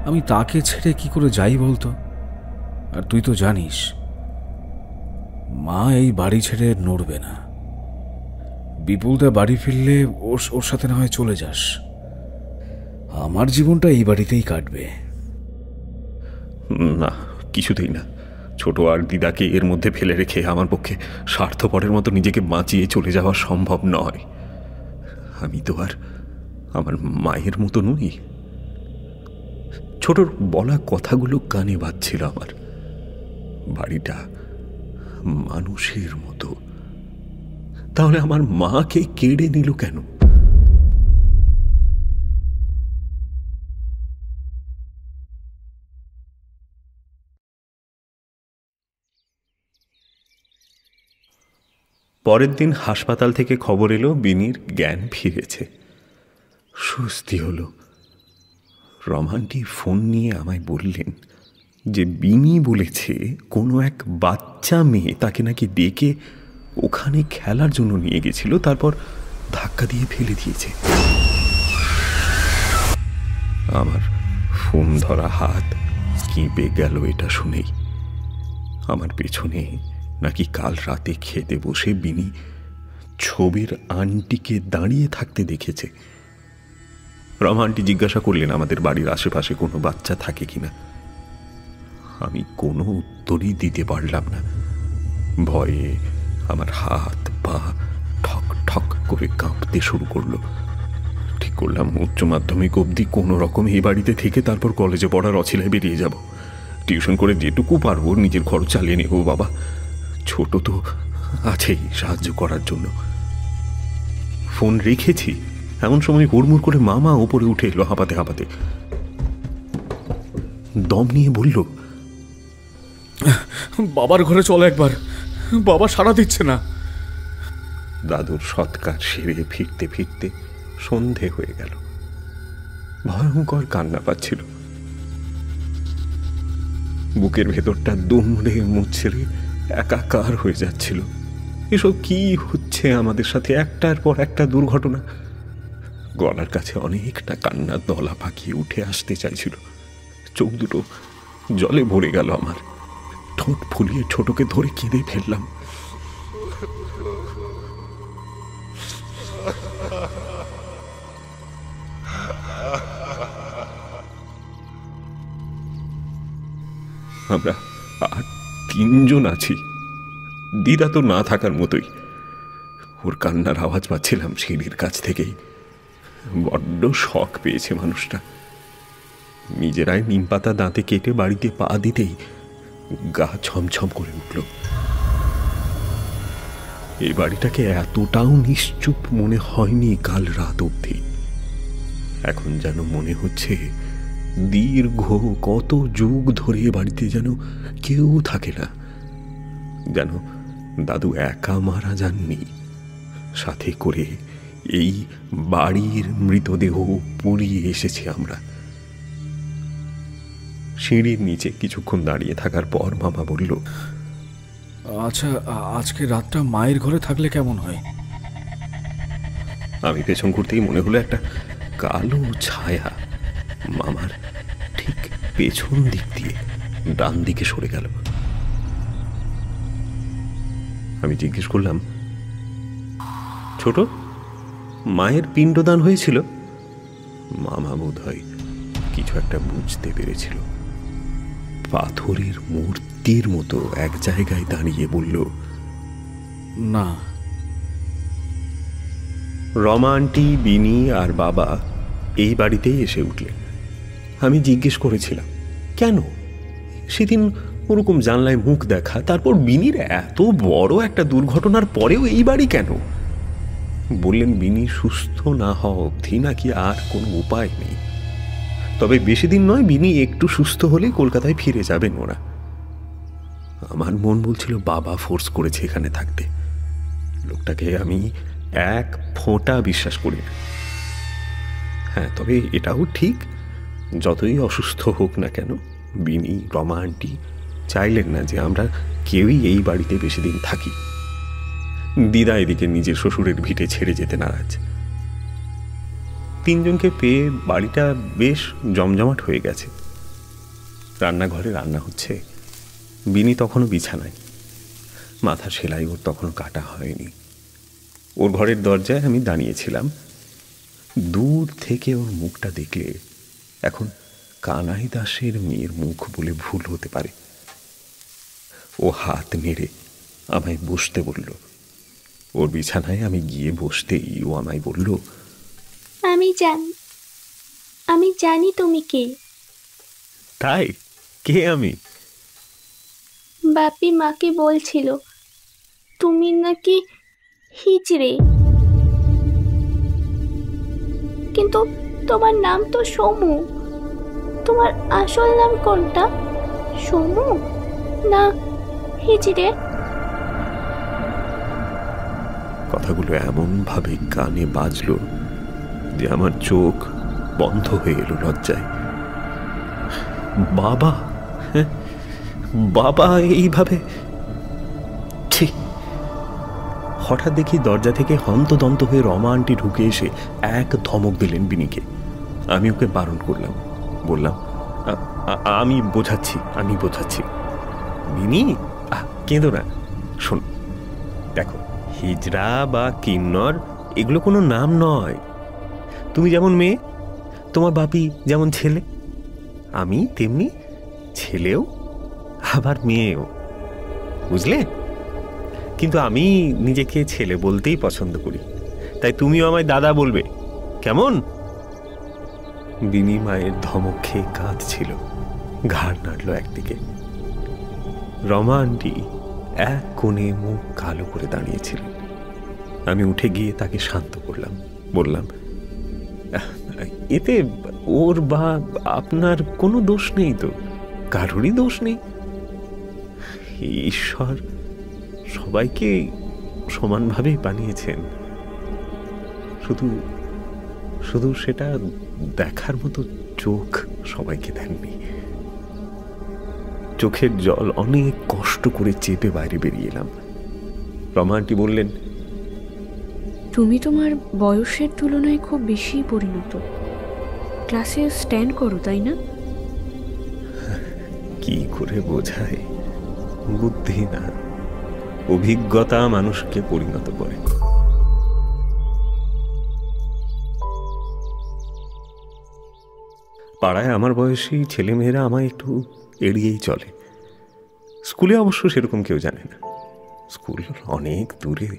আমি তাকে ছেড়ে কি করে যাই বলতো? আর তুই তো জানিস মা এই বাড়ি ছেড়ে নড়বে না। বিপুলদা বাড়ি ফিরলে ওর সাথে না হয় চলে যাস, আমার জীবনটা এই বাড়িতেই কাটবে। না, কিছুতেই না। ছোট আর দিদাকে এর মধ্যে ফেলে রেখে আমার পক্ষে স্বার্থপরের মতো নিজেকে বাঁচিয়ে চলে যাওয়া সম্ভব নয়। আমি তো আর আমার মায়ের মতো নই। ছোটর বলা কথাগুলো কানে বাজছিল আমার। বাড়িটা মানুষের মতো, তাহলে আমার মাকে কেড়ে নিল কেন? পরের দিন হাসপাতাল থেকে খবর এলো বিনির জ্ঞান ফিরেছে। স্বস্তি হলো। রমান্টি ফোন নিয়ে আমায় বললেন যে বিনি বলেছে কোনো এক বাচ্চা মেয়ে তাকে নাকি ডেকে ওখানে খেলার জন্য নিয়ে গেছিল, তারপর ধাক্কা দিয়ে ফেলে দিয়েছে। আমার ফোন ধরা হাত কেঁপে গেল এটা শুনেই। আমার পেছনে নাকি কাল রাতে খেতে বসে বিনি ছবির আন্টিকে দাঁড়িয়ে থাকতে দেখেছে। রমা আন্টি জিজ্ঞাসা করলেন আমাদের বাড়ির আশেপাশে কোনো বাচ্চা থাকে কিনা। আমি কোনো উত্তরই দিতে পারলাম না। ভয়ে আমার হাত পা ঠক ঠক করে কাঁপতে শুরু করলো। ঠিক করলাম উচ্চ মাধ্যমিক অবধি কোনো রকম এই বাড়িতে থেকে তারপর কলেজে পড়ার অছিলায় বেরিয়ে যাব। টিউশন করে যেটুকু পারবো নিজের খরচ চালিয়ে নেব। বাবা ছোট তো আছেই সাহায্য করার জন্য। ফোন রেখেছি, এমন সময় হুড়মুড় করে মামা ওপরে উঠে এলো হাঁপাতে হাঁপাতে। দম নিয়ে বলল, বাবার ঘরে চলো একবার, বাবা সাড়া দিচ্ছে না। দাদুর সৎকার সেরে ফিরতে ফিরতে সন্ধে হয়ে গেল। ভয়ঙ্কর কান্না পাচ্ছিল। বুকের ভেতরটা দুমড়ে মুচড়ে একাকার হয়ে যাচ্ছিল। এসব কি হচ্ছে আমাদের সাথে? একটার পর একটা দুর্ঘটনা। গলার কাছে অনেকটা কান্নার দলা পাকিয়ে উঠে আসতে চাইছিল। চোখ দুটো জলে ভরে গেল আমার। ঠোঁট ফুলিয়ে ছোটকে ধরে কেঁদে ফেললাম। আমরা আর 3 জন আছি। দিদা তো না থাকার মতোই। ওর কান্নার আওয়াজ পাচ্ছিলাম সিঁড়ির কাছ থেকেই। বড্ড শখ পেয়েছে মানুষটা। নিজেরাই নিম পাতা দাঁতে কেটে বাড়িতে পা দিতেই গা ছমছম করে উঠল। এই বাড়িটাকে এতটাও নিশ্চুপ মনে হয়নি কাল রাত অবধি। এখন যেন মনে হচ্ছে দীর্ঘ কত যুগ ধরে বাড়িতে যেন কেউ থাকে না, যেন দাদু একা মারা যাননি, সাথে করে এই বাড়ির মৃতদেহ পুড়িয়ে এসেছি আমরা। সিঁড়ির নিচে কিছুক্ষণ দাঁড়িয়ে থাকার পর মামা বলল, আচ্ছা, আজকে রাতটা মায়ের ঘরে থাকলে কেমন হয়? আমি পেছন ঘুরতেই মনে হলো একটা কালো ছায়া মামার ঠিক পেছন দিক দিয়ে ডান দিকে সরে গেল। আমি জিজ্ঞেস করলাম, ছোট, মায়ের পিণ্ডদান হয়েছিল? মামা বোধ হয় কিছু একটা বুঝতে পেরেছিল। পাথরের মূর্তির মতো এক জায়গায় দাঁড়িয়ে বলল, না। রমা আন্টি, বিনি আর বাবা এই বাড়িতেই এসে উঠলেন। আমি জিজ্ঞেস করেছিলাম কেন, সেদিন ওরকম জানলায় মুখ দেখা, তারপর বিনির এত বড় একটা দুর্ঘটনার পরেও এই বাড়ি কেন? বললেন বিনি সুস্থ না হওয়া অবধি নাকি আর কোনো উপায় নেই। তবে বেশি দিন নয়, বিনি একটু সুস্থ হলেই কলকাতায় ফিরে যাবেন ওরা। আমার মন বলছিল বাবা ফোর্স করেছে এখানে থাকতে। লোকটাকে আমি এক ফোঁটা বিশ্বাস করি না। হ্যাঁ, তবে এটাও ঠিক, যতই অসুস্থ হোক না কেন বিনি, রমা আন্টি চাইলেন না যে আমরা কেউই এই বাড়িতে বেশি দিন থাকি। দিদা এদিকে নিজের শ্বশুরের ভিটে ছেড়ে যেতে নারাজ। 3 জনকে পেয়ে বাড়িটা বেশ জমজমাট হয়ে গেছে। রান্নাঘরে রান্না হচ্ছে। বিনি তখনও বিছানায়, মাথার সেলাই ওর তখনও কাটা হয়নি। ওর ঘরের দরজায় আমি দাঁড়িয়েছিলাম। দূর থেকে ওর মুখটা দেখলে এখন কানাই দাসের মেয়ের মুখ বলে ভুল হতে পারে। ও হাত নেড়ে আমায় বসতে বলল। ওর বিছানায় আমি গিয়ে বসতেই ও আমায় বলল, আমি জানি তুমি কে। তাই? কে আমি? বাপি মাকে বলছিল তুমি নাকি হিজড়ে, কিন্তু তোমার নাম তো সমু। তোমার আসল নাম কোনটা, সমু না হিজড়ে? কথাগুলো এমন ভাবে কানে বাজলো যে আমার চোখ বন্ধ হয়ে এলো লজ্জায়। বাবা, হ্যাঁ, বাবা এইভাবে? ঠিক। হঠাৎ দেখি দরজা থেকে হন্তদন্ত হয়ে রমা আন্টি ঢুকে এসে এক ধমক দিলেন বিনিকে। আমি ওকে বারণ করলাম, বললাম, আমি বোঝাচ্ছি। বিনি, কেঁদো না। শোন, দেখো, হিজড়া বা কিন্নর এগুলো কোনো নাম নয়। তুমি যেমন মেয়ে, তোমার বাপি যেমন ছেলে, আমি তেমনি ছেলেও আবার মেয়েও, বুঝলে? কিন্তু আমি নিজেকে ছেলে বলতেই পছন্দ করি, তাই তুমিও আমায় দাদা বলবে, কেমন? বিনি মায়ের ধমক খেয়ে কাঁদছিল, ঘাড় নাড়ল একদিকে। রমা আন্টি এক কোণে মুখ কালো করে দাঁড়িয়েছিলেন। আমি উঠে গিয়ে তাকে শান্ত করলাম, বললাম, এতে ওর বা আপনার কোনো দোষ নেই, তো কারোরই দোষ নেই। ঈশ্বর সবাইকে সমানভাবে বানিয়েছেন, শুধু সেটা দেখার মতো চোখ সবাইকে দেননি। চোখের জল অনেক কষ্ট করে চেপে বাইরে বেরিয়ে এলাম। রমা আন্টি বললেন, তুমি তোমার বয়সের তুলনায় খুব বেশি পরিণত, ক্লাসে স্ট্যান্ড করো, তাই না? কি করে বোঝায়? বুদ্ধি না, অভিজ্ঞতা মানুষকে পরিণত করে। পাড়ায় আমার বয়সী ছেলেমেয়েরা আমায় একটু এড়িয়েই চলে। স্কুলে অবশ্য সেরকম কেউ জানে না, স্কুল অনেক দূরে।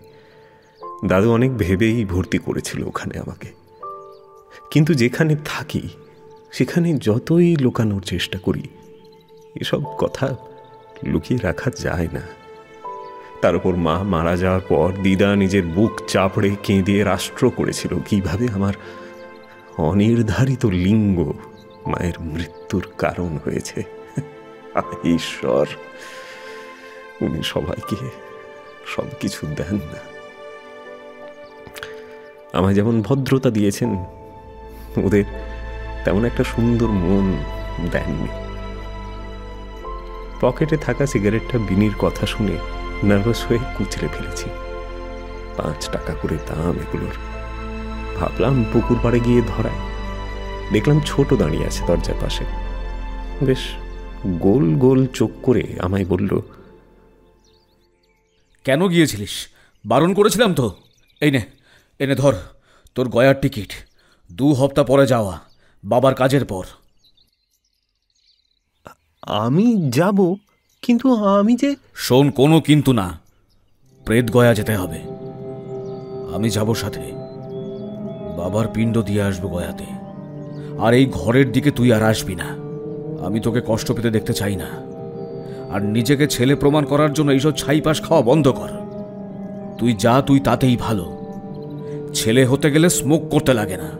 দাদু অনেক ভেবেই ভর্তি করেছিল ওখানে আমাকে। কিন্তু যেখানে থাকি সেখানে যতই লুকানোর চেষ্টা করি, এসব কথা লুকিয়ে রাখা যায় না। তার উপর মা মারা যাওয়ার পর দিদা নিজের বুক চাপড়ে কেঁদে রাষ্ট্র করেছিল কিভাবে আমার অনির্ধারিত লিঙ্গ মায়ের মৃত্যুর কারণ হয়েছে। ঈশ্বর, উনি সবাইকে সব কিছু দেন না। আমায় যেমন ভদ্রতা দিয়েছেন, ওদের তেমন একটা সুন্দর মন দেননি। পকেটে থাকা সিগারেটটা বিনির কথা শুনে নার্ভাস হয়ে কুচলে ফেলেছি। 5 টাকা করে দাম এগুলোর। ভাবলাম পুকুর পাড়ে গিয়ে ধরায়। দেখলাম ছোট দাঁড়িয়ে আছে দরজার পাশে, বেশ গোল গোল চোখ করে আমায় বলল, কেন গিয়েছিলিস? বারণ করেছিলাম তো। এই নে, এনে ধর তোর গয়ার টিকিট। 2 সপ্তাহ পরে যাওয়া, বাবার কাজের পর। আমি যাব, কিন্তু আমি যে... শোন, কোনো কিন্তু না। প্রেত গয়া যেতে হবে। আমি যাব সাথে। বাবার পিণ্ড দিয়ে আসবো গয়াতে। আর এই ঘরের দিকে তুই আর আসবি না। আমি তোকে কষ্ট পেতে দেখতে চাই না। আর নিজেকে ছেলে প্রমাণ করার জন্য এইসব ছাইপাশ খাওয়া বন্ধ কর। তুই যা, তুই তাতেই ভালো। ছেলে হতে গেলে স্মোক করতে লাগে না।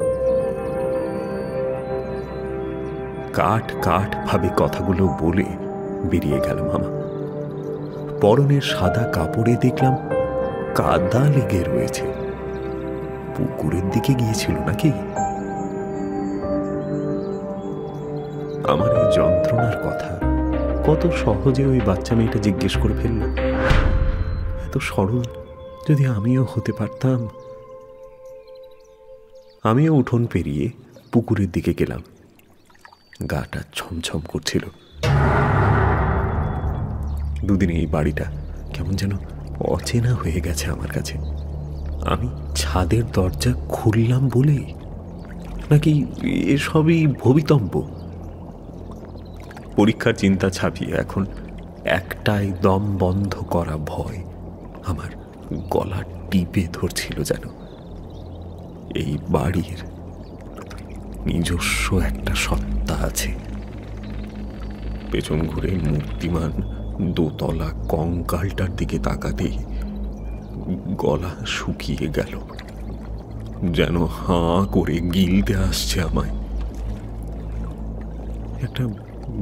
কাঠ কাঠ ভাবে কথাগুলো বলে বেরিয়ে গেল মামা। পরনের সাদা কাপড়ে দেখলাম কাদা লেগে রয়েছে। পুকুরের দিকে গিয়েছিল নাকি? আমার এই যন্ত্রণার কথা কত সহজে ওই বাচ্চা মেয়েটা জিজ্ঞেস করে ফেলল। এত সরল যদি আমিও হতে পারতাম। আমিও উঠোন পেরিয়ে পুকুরের দিকে গেলাম। গাটা ছমছম করছিল। দুদিনে এই বাড়িটা কেমন যেন অচেনা হয়ে গেছে আমার কাছে। আমি ছাদের দরজা খুললাম বলেই, নাকি এসবই ভবিতব্য? পরীক্ষার চিন্তা ছাপিয়ে এখন একটাই দম বন্ধ করা ভয় আমার গলা টিপে ধরছিল যেন। এই বাড়ির নিজস্ব একটা সত্তা আছে। পেছন ঘুরে মূর্তিমান দোতলা কঙ্কালটার দিকে তাকাতেই গলা শুকিয়ে গেল, যেন হাঁ করে গিলতে আসছে আমায়। একটা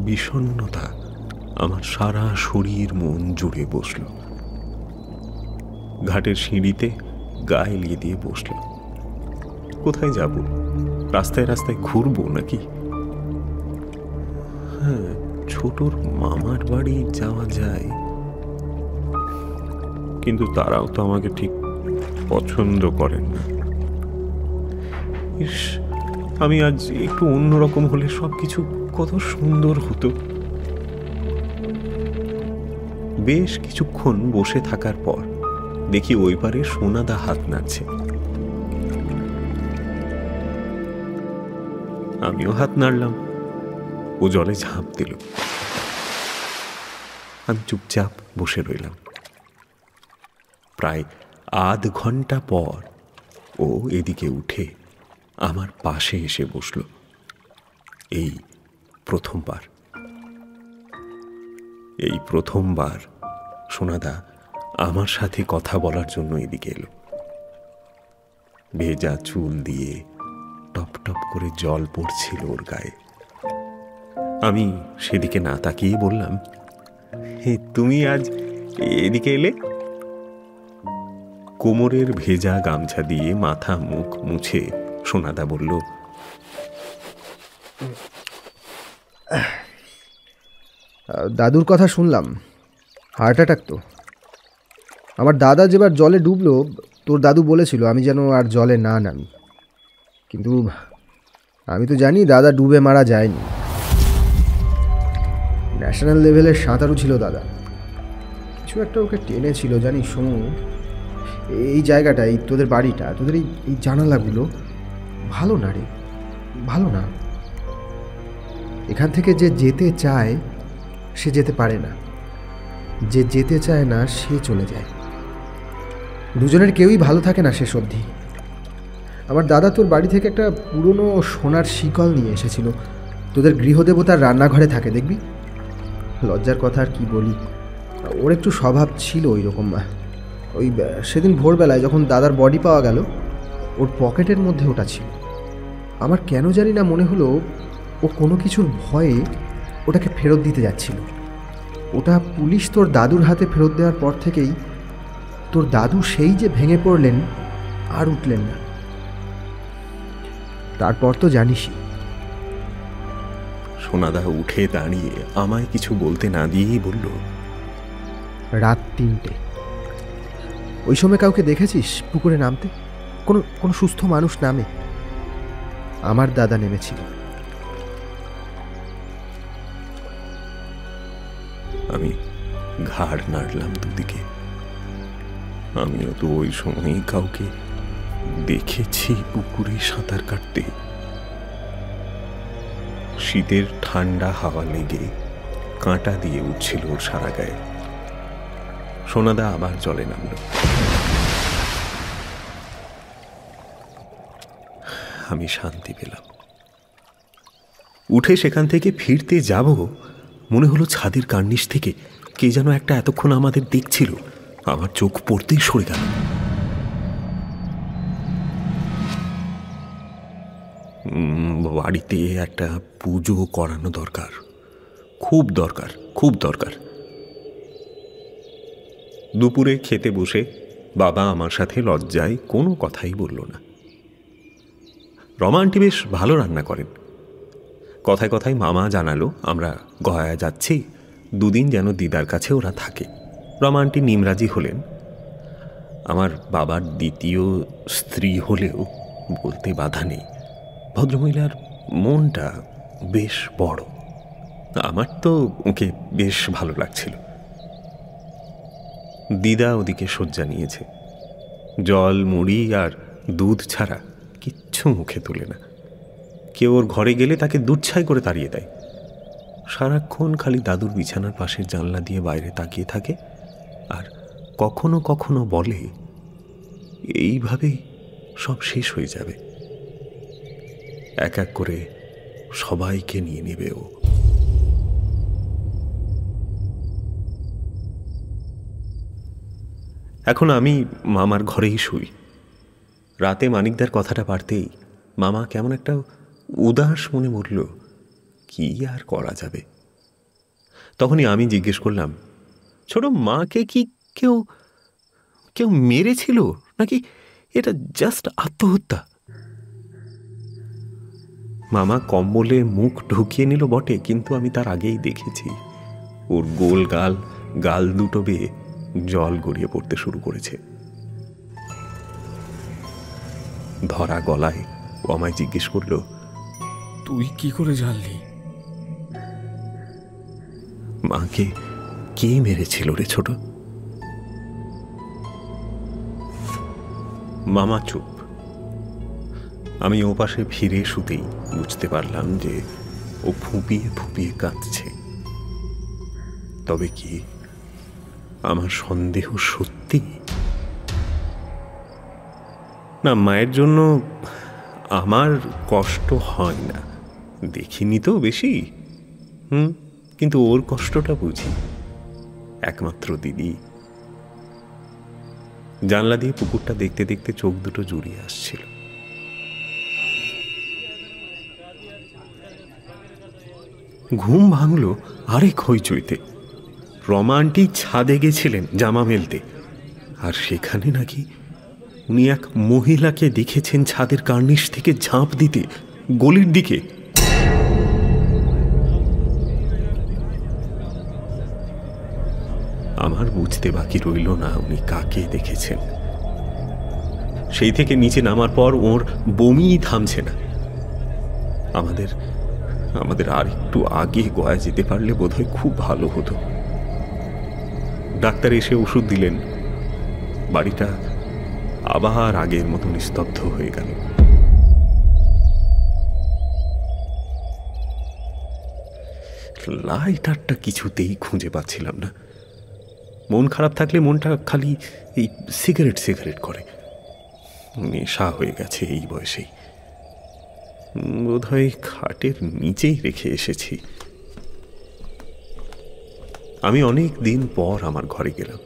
বিষণ্ণতা আমার সারা শরীর মন জুড়ে বসল। ঘাটের সিঁড়িতে গা এলিয়ে দিয়ে বসল। কোথায় যাব? রাস্তায় রাস্তায় ঘুরবো নাকি? হ্যাঁ, ছোটর মামার বাড়ি যাওয়া যায়, কিন্তু তারাও তো আমাকে ঠিক পছন্দ করেন না। ইস, আমি আজ একটু অন্যরকম হলে সবকিছু কত সুন্দর হতো। বেশ কিছুক্ষণ বসে থাকার পর দেখি ওই পারে সোনাদা হাত নাড়ছে। আমিও হাত নাড়লাম। ও জলে ঝাঁপ দিল। আমি চুপচাপ বসে রইলাম। প্রায় আধ ঘন্টা পর ও এদিকে উঠে আমার পাশে এসে বসল। এই প্রথমবার সোনাদা আমার সাথে কথা বলার জন্য এদিকে এলো। ভেজা চুল দিয়ে টপ টপ করে জল পড়ছিল ওর গায়ে। আমি সেদিকে না তাকিয়ে বললাম, হে, তুমি আজ এদিকে এলে? কোমরের ভেজা গামছা দিয়ে মাথা মুখ মুছে সোনাদা বলল, দাদুর কথা শুনলাম, হার্ট অ্যাটাক তো। আমার দাদা যেবার জলে ডুবলো, তোর দাদু বলেছিল আমি যেন আর জলে না নামি। কিন্তু আমি তো জানি দাদা ডুবে মারা যায়নি। ন্যাশনাল লেভেলের সাঁতারু ছিল দাদা। কিছু একটা ওকে টেনেছিল জানিস সমু। এই জায়গাটা, এই তোদের বাড়িটা, তোদের এই জানালাগুলো ভালো না রে, ভালো না। এখান থেকে যে যেতে চায় সে যেতে পারে না, যে যেতে চায় না সে চলে যায়। দুজনের কেউই ভালো থাকে না শেষ অবধি। আমার দাদা তোর বাড়ি থেকে একটা পুরনো সোনার শিকল নিয়ে এসেছিল। তোদের গৃহদেবতার রান্নাঘরে থাকে, দেখবি। লজ্জার কথা আর কি বলি, ওর একটু স্বভাব ছিল ওই রকম। ওই সেদিন ভোরবেলায় যখন দাদার বডি পাওয়া গেল, ওর পকেটের মধ্যে ওটা ছিল। আমার কেন জানি না মনে হলো ও কোনো কিছুর ভয়ে ওটাকে ফেরত দিতে যাচ্ছিল। ওটা পুলিশ তোর দাদুর হাতে ফেরত দেওয়ার পর থেকেই তোর দাদু সেই যে ভেঙে পড়লেন, আর উঠলেন না। তারপর তো জানিসই। সোনাদা উঠে দাঁড়িয়ে আমায় কিছু বলতে না দিয়েই বলল, রাত 3টে। ওই সময় কাউকে দেখেছিস পুকুরে নামতে? কোনো সুস্থ মানুষ নামে? আমার দাদা নেমেছিল। আমি ঘাড় নাড়লাম দুদিকে। আমিও তো ওই সময় কাউকে দেখেছি পুকুরে সাঁতার কাটতে। শীতের ঠান্ডা হাওয়া লেগে কাঁটা দিয়ে উঠছিল ওর সারা গায়ে। সোনাদা আবার জলে নামল। আমি শান্তি পেলাম। উঠে সেখান থেকে ফিরতে যাব, মনে হলো ছাদের কার্নিশ থেকে কে যেন একটা এতক্ষণ আমাদের দেখছিল। আমার চোখ পড়তেই সরে গেল। বাড়িতে একটা পুজো করানো দরকার, খুব দরকার, খুব দরকার। দুপুরে খেতে বসে বাবা আমার সাথে লজ্জায় কোনো কথাই বলল না। রমা আন্টি বেশ ভালো রান্না করেন। কথায় কথায় মামা জানালো আমরা গয়া যাচ্ছি, 2 দিন যেন দিদার কাছে ওরা থাকে। রমা আন্টি নিমরাজি হলেন। আমার বাবার দ্বিতীয় স্ত্রী হলেও বলতে বাধা নেই, ভদ্রমহিলার মনটা বেশ বড়। আমার তো ওকে বেশ ভালো লাগছিল। দিদা ওদিকে শয্যা নিয়েছে, জল মুড়ি আর দুধ ছাড়া কিচ্ছু মুখে তোলে না। কেউ ওর ঘরে গেলে তাকে দুধছাই করে তাড়িয়ে দেয়। সারাক্ষণ খালি দাদুর বিছানার পাশের জানলা দিয়ে বাইরে তাকিয়ে থাকে আর কখনো কখনো বলে, এইভাবেই সব শেষ হয়ে যাবে, এক এক করে সবাইকে নিয়ে নেবে ও। এখন আমি মামার ঘরেই শুই। রাতে মানিকদার কথাটা পারতেই মামা কেমন একটা উদাস মনে বলল, কি আর করা যাবে। তখনই আমি জিজ্ঞেস করলাম, ছোট মাকে কি কেউ কেউ মেরেছিল নাকি এটা জাস্ট আত্মহত্যা? মামা কম্বলে মুখ ঢুকিয়ে নিল বটে, কিন্তু আমি তার আগেই দেখেছি ওর গোল গাল দুটো বেয়ে জল গড়িয়ে পড়তে শুরু করেছে। ধরা গলায় ও আমায় জিজ্ঞেস করল, তুই কি করে জানলি? মাকে কে মেরেছিল রে ছোট? মামা চুপ। আমি ও পাশে ফিরে শুতেই বুঝতে পারলাম যে ও ফুঁপিয়ে ফুঁপিয়ে কাঁদছে। তবে কি আমার সন্দেহ সত্যি? না, মায়ের জন্য আমার কষ্ট হয় না, দেখিনি তো বেশি। কিন্তু ওর কষ্টটা বুঝি। একমাত্র দিদি। জানলা দিয়ে পুকুরটা দেখতে দেখতে চোখ দুটো জুড়িয়ে আসছিল। ঘুম ভাঙল আরেক হইচইতে। রমা আন্টি ছাদে গেছিলেন জামা মেলতে, আর সেখানে নাকি উনি এক মহিলাকে দেখেছেন ছাদের কার্নিশ থেকে ঝাঁপ দিতে গলির দিকে। আমার বুঝতে বাকি রইল না উনি কাকে দেখেছেন। সেই থেকে নিচে নামার পর ওর বমি থামছে না। আমাদের আর একটু আগে গয়া যেতে পারলে বোধহয় খুব ভালো হতো। ডাক্তার এসে ওষুধ দিলেন, বাড়িটা আবার আগের মতো নিস্তব্ধ হয়ে গেল। লাইটারটা কিছুতেই খুঁজে পাচ্ছিলাম না। মন খারাপ থাকলে মনটা খালি এই সিগারেট সিগারেট করে। নেশা হয়ে গেছে এই বয়সেই। বোধহয় খাটের নিচেই রেখে এসেছি। আমি অনেক দিন পর আমার ঘরে গেলাম।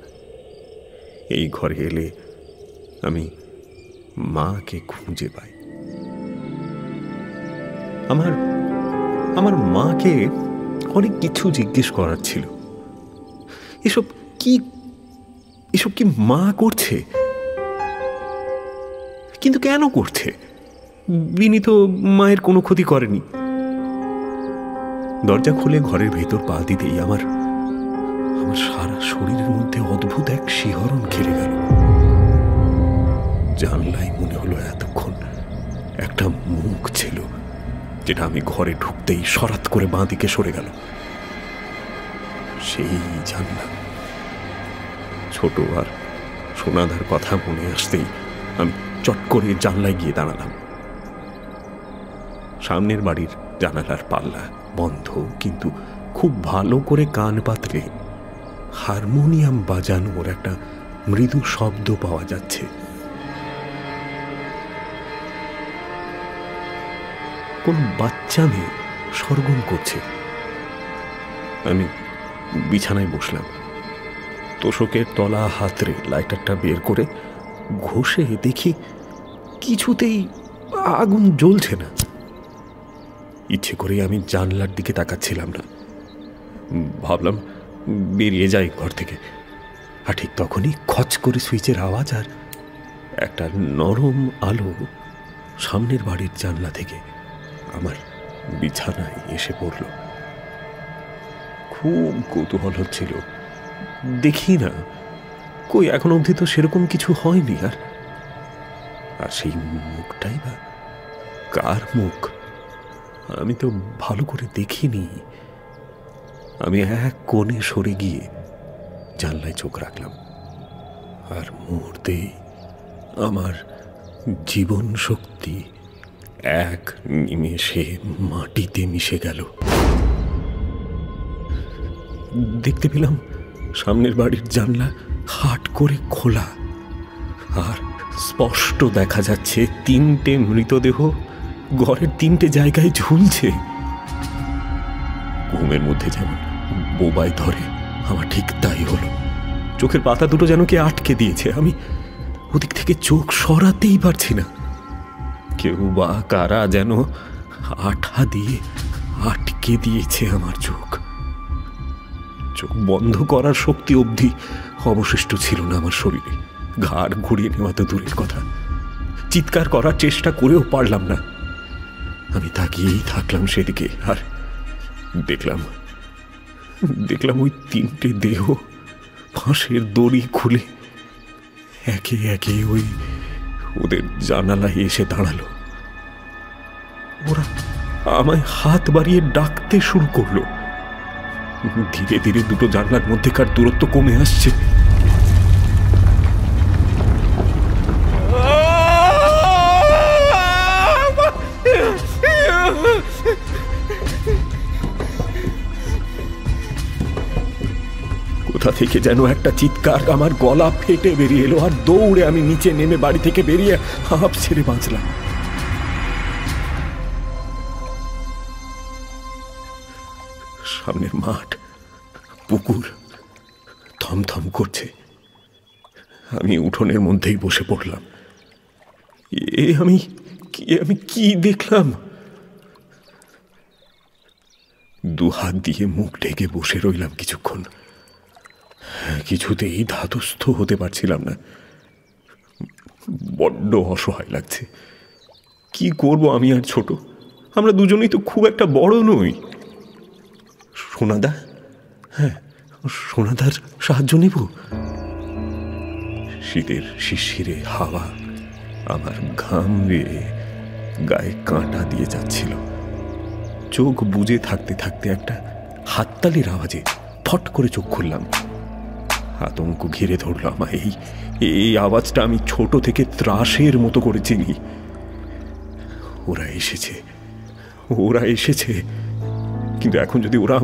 এই ঘরে এলে আমি মাকে খুঁজে পাই। আমার মাকে অনেক কিছু জিজ্ঞেস করার ছিল। এসব কি মা করছে? কিন্তু কেন করছে? বিনি তো মায়ের কোনো ক্ষতি করেনি। দরজা খুলে ঘরের ভেতর পা দিতেই আমার সারা শরীরের মধ্যে অদ্ভুত এক শিহরণ খেলে গেল। জানলাই মনে হলো এতক্ষণ একটা মুখ ছিল, যেটা আমি ঘরে ঢুকতেই সরাত করে বাঁ দিকে সরে গেল। সেই জানলা। ছোট আর সোনাদার কথা মনে আসতেই আমি চট করে জানলায় গিয়ে দাঁড়ালাম। সামনের বাড়ির জানালার পাল্লা বন্ধ, কিন্তু খুব ভালো করে কান পাতলে হারমোনিয়াম বাজানোর একটা মৃদু শব্দ পাওয়া যাচ্ছে। কোন বাচ্চা মেয়ে সরগম করছে। আমি বিছানায় বসলাম। তোষকের তলা হাতড়ে লাইটারটা বের করে ঘষে দেখি কিছুতেই আগুন জ্বলছে না। ইচ্ছে করে আমি জানলার দিকে তাকাচ্ছিলাম না। ভাবলাম বেরিয়ে যাই ঘর থেকে। আর ঠিক তখনই খচ করে সুইচের আওয়াজ, আর একটা নরম আলো সামনের বাড়ির জানলা থেকে আমার বিছানায় এসে পড়ল। খুব কৌতূহল হচ্ছিল, দেখি না কই এখন অবধি তো সেরকম কিছু হয়নি। আর সেই মুখটাই বা কার মুখ আমি তো ভালো করে দেখিনি। আমি এক কোণে সরে গিয়ে জানলায় চোখ রাখলাম, আর মুহূর্তেই আমার জীবন শক্তি এক নিমেষে মাটিতে মিশে গেল। দেখতে পেলাম সামনের বাড়ির জানলা হাট করে খোলা, আর স্পষ্ট দেখা যাচ্ছে 3টে মৃতদেহ ঘরের 3টে জায়গায় ঝুলছে। ঘুমের মধ্যে যেমন বোবায় ধরে, আমার ঠিক তাই হলো। চোখের পাতা দুটো যেন কে আটকে দিয়েছে। আমি ওদিক থেকে চোখ সরাতেই পারছি না। কেউ বা কারা যেন আঠা দিয়ে আটকে দিয়েছে আমার চোখ। চোখ বন্ধ করার শক্তি অবধি অবশিষ্ট ছিল না আমার শরীরে। ঘাড় ঘুরিয়ে নেওয়া তো দূরের কথা, চিৎকার করার চেষ্টা করেও পারলাম না। আমি তাকিয়েই থাকলাম সেদিকে, আর দেখলাম ওই 3টে দেহ ফাঁসের দড়ি খুলে একে একে ওদের জানালায় এসে দাঁড়ালো। ওরা আমায় হাত বাড়িয়ে ডাকতে শুরু করলো। ধীরে ধীরে দুটো জানলার মধ্যেকার দূরত্ব কমে আসছে। কোথা থেকে যেন একটা চিৎকার আমার গলা ফেটে বেরিয়ে এলো, আর দৌড়ে আমি নিচে নেমে বাড়ি থেকে বেরিয়ে হাঁপ ছেড়ে বাঁচলাম। সামনের মাঠ, পুকুর থমথম করছে। আমি উঠোনের মধ্যেই বসে পড়লাম। আমি কি দেখলাম? দুহাত দিয়ে মুখ ঢেকে বসে রইলাম কিছুক্ষণ। কিছুতেই ধাতস্থ হতে পারছিলাম না। বড্ড অসহায় লাগছে। কি করব আমি আর ছোট? আমরা দুজনেই তো খুব একটা বড় নই। সোনাদা, হ্যাঁ, সোনাদার সাহায্য নেব। শীতের শিশিরে হাওয়া আমার ঘাম বেয়ে গায়ে কাঁটা দিয়ে যাচ্ছিল। চোখ বুজে থাকতে থাকতে একটা হাততালির আওয়াজে ফট করে চোখ খুললাম। আতঙ্ক ঘিরে ধরল আমায়। এই আওয়াজটা আমি ছোট থেকে ত্রাসের মতো করে চিনি। ওরা এসেছে, কিন্তু এখন যদি ওরা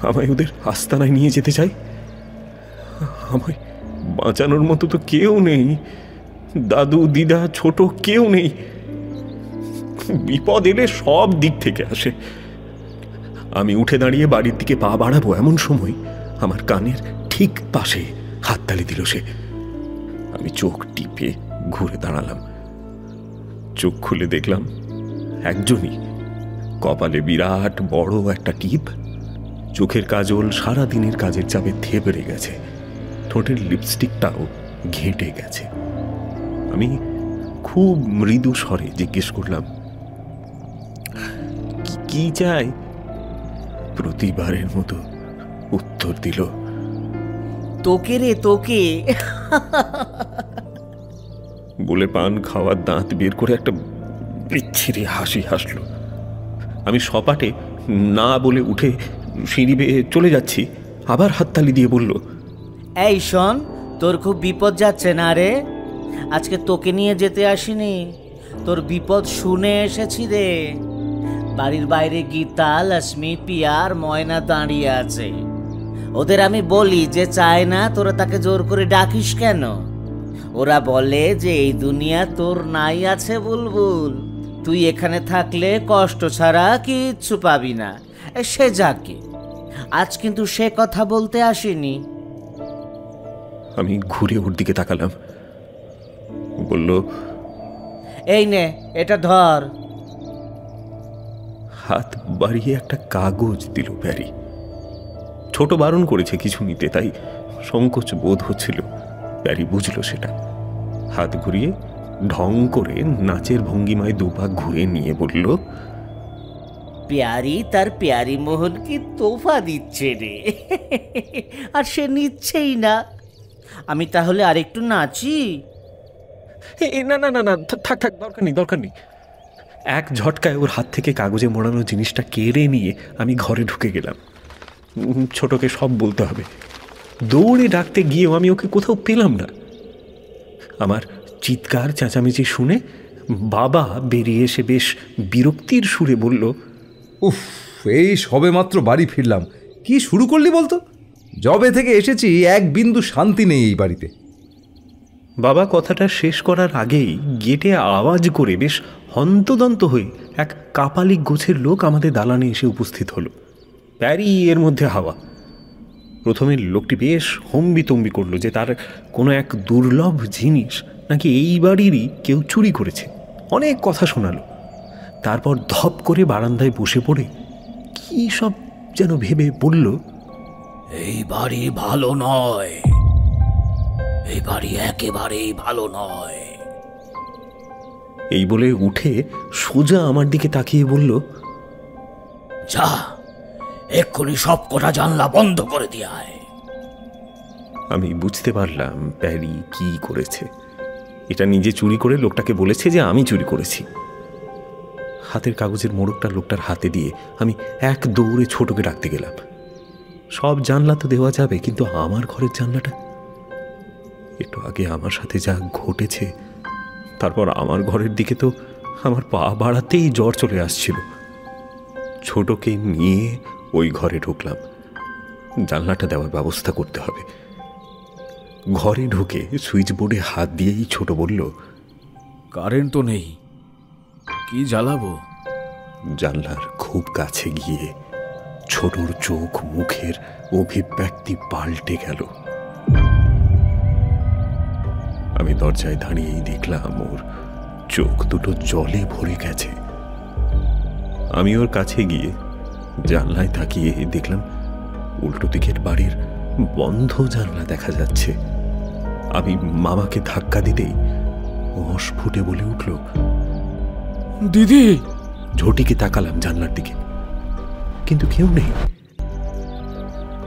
আমায় ওদের আস্তানায় নিয়ে যেতে চায়, আমায় বাঁচানোর মতো তো কেউ নেই। দাদু, দিদা, ছোট কেউ নেই। বিপদ এলে সব দিক থেকে আসে। আমি উঠে দাঁড়িয়ে বাড়ির দিকে পা বাড়াবো এমন সময় আমার কানের ঠিক পাশে হাততালি দিল সে। আমি চোখ টিপে ঘুরে দাঁড়ালাম। চোখ খুলে দেখলাম একজনই, কপালে বিরাট বড় একটা টিপ, চোখের কাজল সারা দিনের কাজের চাপে থেবড়ে গেছে, ঠোঁটের লিপস্টিকটাও ঘেঁটে গেছে। আমি খুব মৃদু স্বরে জিজ্ঞেস করলাম, কি চাই? প্রতিবারের মতো উত্তর দিল, তোকে রে তোকে। বলে পান খাওয়ার দাঁত বের করে একটা বিচ্ছিরি হাসি হাসলো। আমি সপাটে না বলে উঠে সিঁড়ি বেয়ে চলে যাচ্ছি, আবার হাততালি দিয়ে বলল, এই শোন, তোর খুব বিপদ যাচ্ছে না রে? আজকে তোকে নিয়ে যেতে আসিনি, তোর বিপদ শুনে এসেছি রে। বাড়ির বাইরে গীতা, লক্ষ্মী, পিয়ার, ময়না দাঁড়িয়ে আছে। ওদের আমি বলি যে চায় না, তোরা তাকে জোর করে ডাকিস কেন? ওরা বলে যে এই দুনিয়া তোর নাই আছে বুলবুল, তুই এখানে থাকলে কষ্ট ছাড়া কিচ্ছু পাবি না। সে যাকে, আজ কিন্তু সে কথা বলতে আসেনি। আমি ঘুরে ওর দিকে তাকালাম। বলল, এই নে, এটা ধর। হাত বাড়িয়ে একটা কাগজ দিল প্যারি। ছোট বারণ করেছে কিছু নিতে, তাই সংকোচ বোধ হচ্ছিল। প্যারি বুঝলো সেটা। হাত ঘুরিয়ে ঢং করে নাচের ভঙ্গিমায় দুপা ঘুরে নিয়ে বলল, প্যারি তার প্যারি মোহনকে তোফা দিচ্ছে রে, আর সে নিচ্ছেই না। আমি তাহলে আরেকটু নাচি? না না না না, থাক থাক, দরকার নেই। এক ঝটকায় ওর হাত থেকে কাগজে মোড়ানো জিনিসটা কেড়ে নিয়ে আমি ঘরে ঢুকে গেলাম। ছোটকে সব বলতে হবে। দৌড়ে ডাকতে গিয়েও আমি ওকে কোথাও পেলাম না। আমার চিৎকার চেঁচামেচি শুনে বাবা বেরিয়ে এসে বেশ বিরক্তির সুরে বলল, উফ, এই সবে মাত্র বাড়ি ফিরলাম, কি শুরু করলি বলতো? জবে থেকে এসেছি এক বিন্দু শান্তি নেই এই বাড়িতে। বাবা কথাটা শেষ করার আগেই গেটে আওয়াজ করে বেশ হন্তদন্ত হয়ে এক কাপালিক গোছের লোক আমাদের দালানে এসে উপস্থিত হলো। প্যারি এর মধ্যে হাওয়া। প্রথমে লোকটি বেশ হম্বিতম্বি করলো যে তার কোনো এক দুর্লভ জিনিস নাকি এই বাড়িরই কেউ চুরি করেছে। অনেক কথা শোনালো। তারপর ধপ করে বারান্দায় বসে পড়ে কি সব যেন ভেবে বলল, এই বাড়ি ভালো নয়, এই বাড়ি একেবারেই ভালো নয়। এই বলে উঠে সোজা আমার দিকে তাকিয়ে বলল, যা, এক্ষুনি সব কটা জানলা বন্ধ করে দিয়ে আয়। আমি বুঝতে পারলাম প্যারি কি করেছে। এটা নিজে চুরি করে লোকটাকে বলেছে যে আমি চুরি করেছি। হাতের কাগজের মোড়কটা লোকটার হাতে দিয়ে আমি এক দৌড়ে ছোটকে ডাকতে গেলাম। সব জানলা তো দেওয়া যাবে, কিন্তু আমার ঘরের জানলাটা? একটু আগে আমার সাথে যা ঘটেছে, তারপর আমার ঘরের দিকে তো আমার পা বাড়াতেই জ্বর চলে আসছিল। ছোটকে নিয়ে ওই ঘরে ঢুকলাম। জানলাটা দেওয়ার ব্যবস্থা করতে হবে। ঘরে ঢুকে সুইচ বোর্ডে হাত দিয়েই ছোট বলল, কারেন্ট তো নেই, কি জ্বালাবো? জানলার খুব কাছে গিয়ে ছোটর চোখ মুখের অভিব্যক্তি পাল্টে গেল। আমি দরজায় দাঁড়িয়েই দেখলাম ওর চোখ দুটো জলে ভরে গেছে। আমি ওর কাছে গিয়ে জানলায় তাকিয়ে দেখলাম উল্টো দিকের বাড়ির বন্ধ জানলা দেখা যাচ্ছে। আমি মামাকে ধাক্কা দিতেই অস্ফুটে বলে উঠল, দিদি। ঝটিকে তাকালাম জানলার দিকে, কিন্তু কেউ নেই।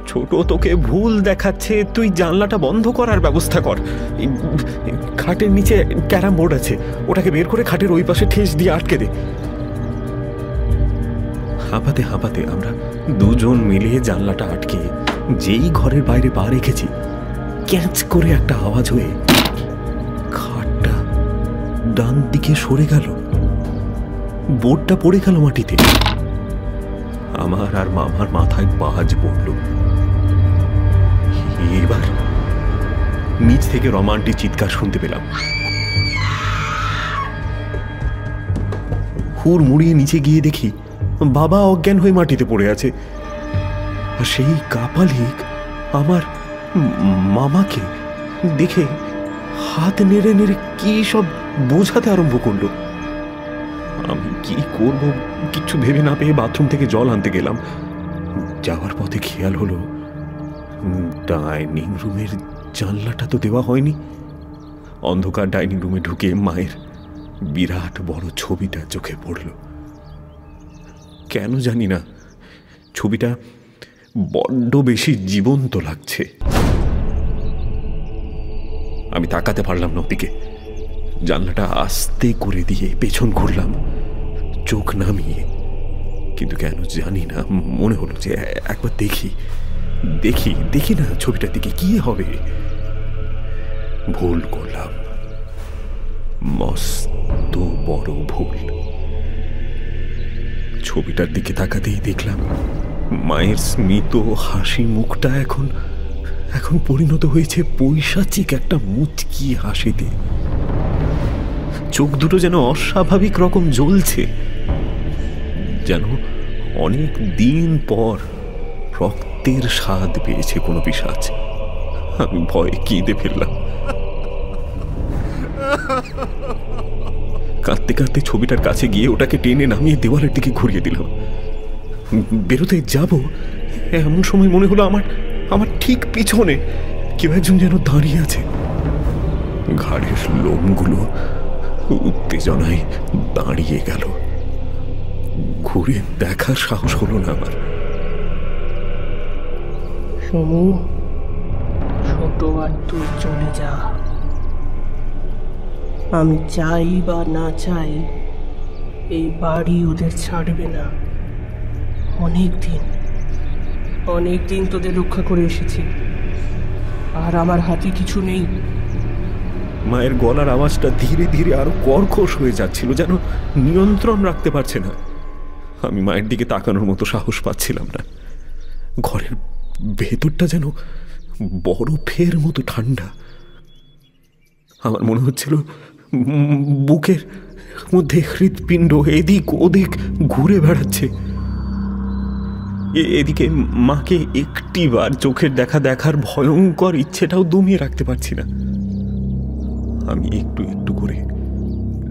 ছোট তোকে ভুল দেখাচ্ছে, তুই জানলাটা বন্ধ করার ব্যবস্থা কর। খাটের নিচে ক্যারাম বোর্ড আছে, ওটাকে বের করে খাটের ওই পাশে ঠেস দিয়ে আটকে দে। হাঁপাতে হাঁপাতে আমরা দুজন মিলিয়ে জানলাটা আটকে যেই ঘরের বাইরে পা রেখেছি, ক্যাচ করে একটা আওয়াজ হয়ে খাটটা ডান দিকে সরে গেল, বোর্ডটা পড়ে গেল মাটিতে। আমার আর মামার মাথায় বাজ পড়ল। এবার নিচ থেকে রমান্টিক চিৎকার শুনতে পেলাম। হুড় মুড়িয়ে নিচে গিয়ে দেখি বাবা অজ্ঞান হয়ে মাটিতে পড়ে আছে। আর সেই কাপালিক আমার মামাকে দেখে হাত নেড়ে নেড়ে কি সব বোঝাতে আরম্ভ করলো। আমি কি করব কিছু ভেবে না পেয়ে বাথরুম থেকে জল আনতে গেলাম। যাওয়ার পথে খেয়াল হলো ডাইনিং রুমের জানলাটা তো দেওয়া হয়নি। অন্ধকার ডাইনিং রুমে ঢুকে মায়ের বিরাট বড় ছবিটা চোখে পড়ল। কেন জানি না ছবিটা বড্ড বেশি জীবন্ত লাগছে। আমি তাকাতে পারলাম না ওদিকে। জানলাটা আস্তে করে দিয়ে পেছন ঘুরলাম চোখ নামিয়ে, কিন্তু কেন জানি না মনে হলো যে একবার দেখি দেখি দেখি না ছবিটার দিকে কি হবে। ভুল করলাম, মস্ত বড় ভুল। ছবিটার দিকে তাকাতেই দেখলাম মায়ের স্মিত হাসি মুখটা এখন এখন পরিণত হয়েছে পৈশাচিক একটা মুচকি হাসিতে। চোখ দুটো যেন অস্বাভাবিক রকম জ্বলছে, যেন অনেক দিন পর রক্তের স্বাদ পেয়েছে কোনো পিশাচ। আমি ভয়ে কেঁদে ফেললাম। কাঁদতে কাঁদতে ছবিটার কাছে গিয়ে ওটাকে টেনে নামিয়ে দেওয়ালের দিকে ঘুরিয়ে দিলাম। বেরোতে যাব এমন সময় মনে হলো আমার আমার ঠিক পিছনে কেউ একজন যেন দাঁড়িয়ে আছে। ঘাড়ের লোমগুলো উত্তেজনায় দাঁড়িয়ে গেল। ঘুরে দেখার সাহস হলো না আমার। সমু, ছোট আর তুই চলে যা। আমি চাই বা না চাই এই বাড়ি ওদের ছাড়বে না। অনেক দিন তোদের রক্ষা করে এসেছি, আর আমার হাতে কিছু নেই। মায়ের গলার আওয়াজটা ধীরে ধীরে আরো কর্কশ হয়ে যাচ্ছিল, যেন নিয়ন্ত্রণ রাখতে পারছে না। আমি মায়ের দিকে তাকানোর মতো সাহস পাচ্ছিলাম না। ঘরের ভেতরটা যেন বরফের মতো ঠান্ডা। আমার মনে হচ্ছিল বুকের মধ্যে হৃৎপিণ্ড এদিক ওদিক ঘুরে বেড়াচ্ছে। এদিকে মাকে একটিবার চোখের দেখা দেখার ভয়ঙ্কর ইচ্ছেটাও দমিয়ে রাখতে পারছি না। আমি একটু একটু করে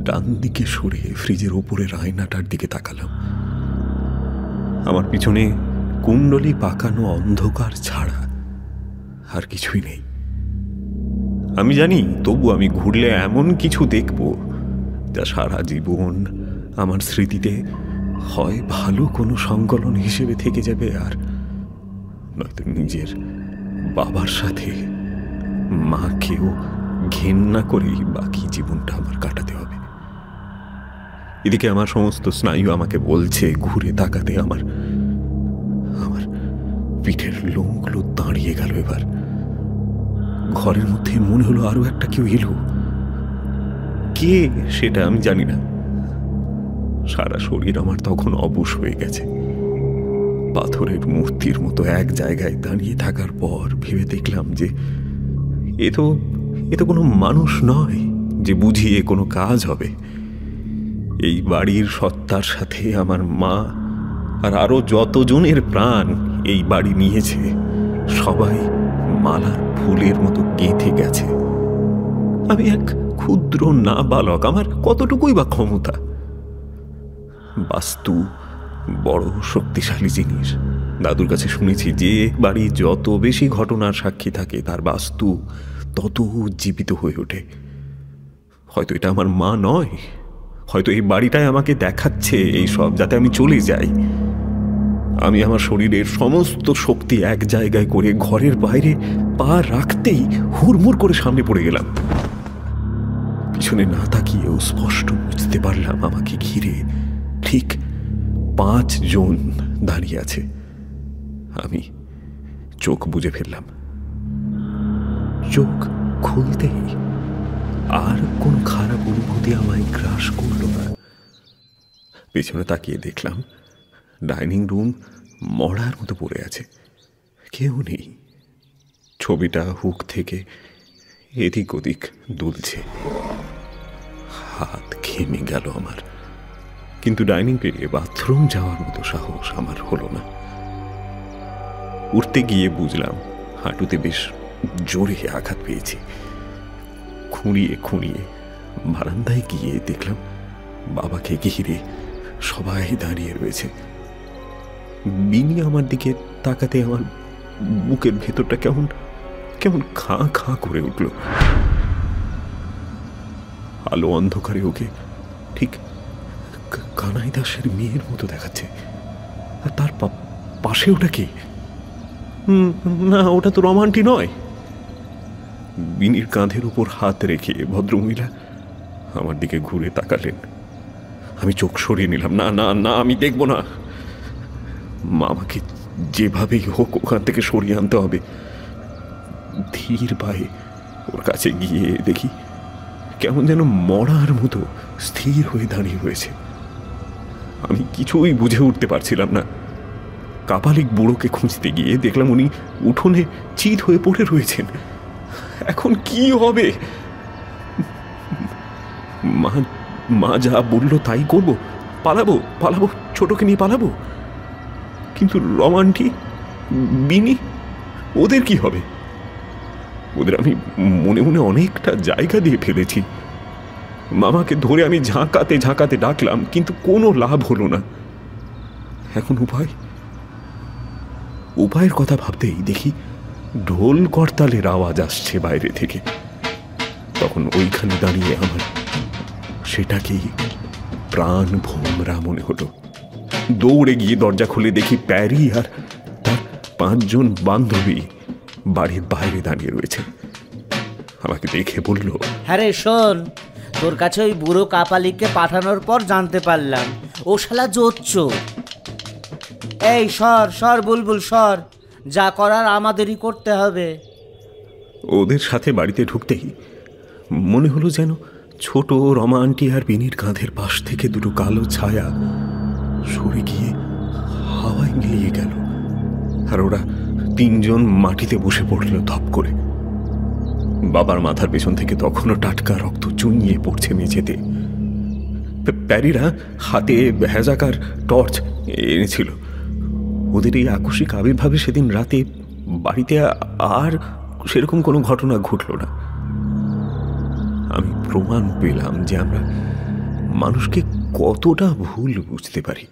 ডান দিকে সরে ফ্রিজের ওপরের আয়নাটার দিকে তাকালাম। আমার পিছনে কুণ্ডলি পাকানো অন্ধকার ছাড়া আর কিছুই নেই। আমি জানি তবু আমি ঘুরলে এমন কিছু দেখব যা সারা জীবন আমার স্মৃতিতে হয় ভালো কোনো সংকলন হিসেবে থেকে যাবে, আর নয়তো নিজের বাবার সাথে মাকেও ঘেন্না করেই বাকি জীবনটা আমার কাটাতে হবে। এদিকে আমার সমস্ত স্নায়ু আমাকে বলছে ঘুরে তাকাতে। আমার আমার পিঠের লোমগুলো দাঁড়িয়ে গেল। এবার ঘরের মধ্যে মনে হলো আরো একটা কেউ এলো। কে সেটা আমি জানি না। সারা শরীর আমার তখন অবশ হয়ে গেছে। পাথরের মূর্তির মতো এক জায়গায় দাঁড়িয়ে থাকার পর ভেবে দেখলাম যে এ তো কোনো মানুষ নয় যে বুঝিয়ে কোনো কাজ হবে। এই বাড়ির সত্তার সাথে আমার মা আর আরো যতজনের প্রাণ এই বাড়ি নিয়েছে সবাই মালার ফুলের মতো গেঁথে গেছে। আমি এক ক্ষুদ্র নাবালক, আমার কতটুকুই বা ক্ষমতা। বাস্তু বড় শক্তিশালী জিনিস। দাদুর কাছে শুনেছি যে বাড়ি যত বেশি ঘটনার সাক্ষী থাকে তার বাস্তু তত উজ্জীবিত হয়ে ওঠে। হয়তো এটা আমার মা নয়, হয়তো এই বাড়িটাই আমাকে দেখাচ্ছে এই সব, যাতে আমি চলে যাই। আমি আমার শরীরের সমস্ত শক্তি এক জায়গায় করে ঘরের বাইরে পা রাখতেই হুড়মুড় করে সামনে পড়ে গেলাম। পিছনে না তাকিয়েও স্পষ্ট বুঝতে পারলাম আমাকে ঘিরে ঠিক 5 জন দাঁড়িয়ে আছে। আমি চোখ বুজে ফেললাম। চোখ খুলতেই আর কোনো খারাপ অনুভূতি আমায় গ্রাস করল না। পেছনে তাকিয়ে দেখলাম ডাইনিং রুম মরার মতো পড়ে আছে, কেউ নেই। ছবিটা হুক থেকে এদিক ওদিক দুলছে। হাত ঘেমে গেল আমার, কিন্তু ডাইনিং পেরিয়ে বাথরুম যাওয়ার মতো সাহস আমার হলো না। উঠতে গিয়ে বুঝলাম হাঁটুতে বেশ জোরে আঘাত পেয়েছি। খুঁড়িয়ে খুঁড়িয়ে বারান্দায় গিয়ে দেখলাম বাবাকে ঘিরে সবাই দাঁড়িয়ে রয়েছে। বিনি আমার দিকে তাকাতে আমার বুকের ভেতরটা কেমন কেমন খাঁ খাঁ করে উঠল। আলো অন্ধকারে ওকে ঠিক কানাই দাসের মেয়ের মতো দেখাচ্ছে। আর তার পাশে ওটা কি? না, ওটা তো রমান্টি নয়। বিনির কাঁধের উপর হাত রেখে ভদ্রমহিলা আমার দিকে ঘুরে তাকালেন। আমি চোখ সরিয়ে নিলাম। না না না, আমি দেখব না। মামাকে যেভাবেই হোক ওখান থেকে সরিয়ে আনতে হবে। ধীর পায়ে ওর কাছে গিয়ে দেখি কেমন যেন মরার মতো স্থির হয়ে দাঁড়িয়ে রয়েছে। আমি কিছুই বুঝে উঠতে পারছিলাম না। কাপালিক বুড়োকে খুঁজতে গিয়ে দেখলাম উনি উঠোনে চিত হয়ে পড়ে রয়েছেন। এখন কি হবে? মা যা বলল তাই করব। পালাবো পালাবো, ছোটকে নিয়ে পালাবো। কিন্তু রমান্টি, বিনি, ওদের কি হবে? ওদের আমি মনে মনে অনেকটা জায়গা দিয়ে ফেলেছি। মামাকে ধরে আমি ঝাঁকাতে ঝাঁকাতে ডাকলাম, কিন্তু কোনো লাভ হলো না। এখন উপায়ের কথা ভাবতেই দেখি ঢোল করতালের আওয়াজ আসছে বাইরে থেকে। তখন ওইখানে দাঁড়িয়ে আমার সেটাকেই প্রাণ ভোমরা মনে হলো। দৌড়ে গিয়ে দরজা খুলে দেখি প্যারি আর তার 5 জন বান্ধবী বাড়ির বাইরে দাঁড়িয়ে রয়েছে। আমাকে দেখে বলল, হ্যাঁ রে শোন, তোর কাছে ওই বুড়ো কাপালিককে পাঠানোর পর জানতে পারলাম ও শালা জোচ্চোর। এই সর সর বুলবুল সর, যা করার আমাদেরই করতে হবে। ওদের সাথে বাড়িতে ঢুকতেই মনে হলো যেন ছোট রমা আন্টি আর বিনির কাঁধের পাশ থেকে দুটো কালো ছায়া সরে গিয়ে হাওয়ায় মিলিয়ে গেল। আর ওরা 3 জন মাটিতে বসে পড়ল ধপ করে। বাবার মাথার পেছন থেকে তখনও টাটকা রক্ত চুইয়ে পড়ছে মেঝেতে। প্যারিরা হাতে হেজাকার টর্চ এনেছিল। ওদের এই আকস্মিক আবির্ভাবে সেদিন রাতে বাড়িতে আর সেরকম কোনো ঘটনা ঘটল না। আমি প্রমাণ পেলাম যে আমরা মানুষকে কতটা ভুল বুঝতে পারি।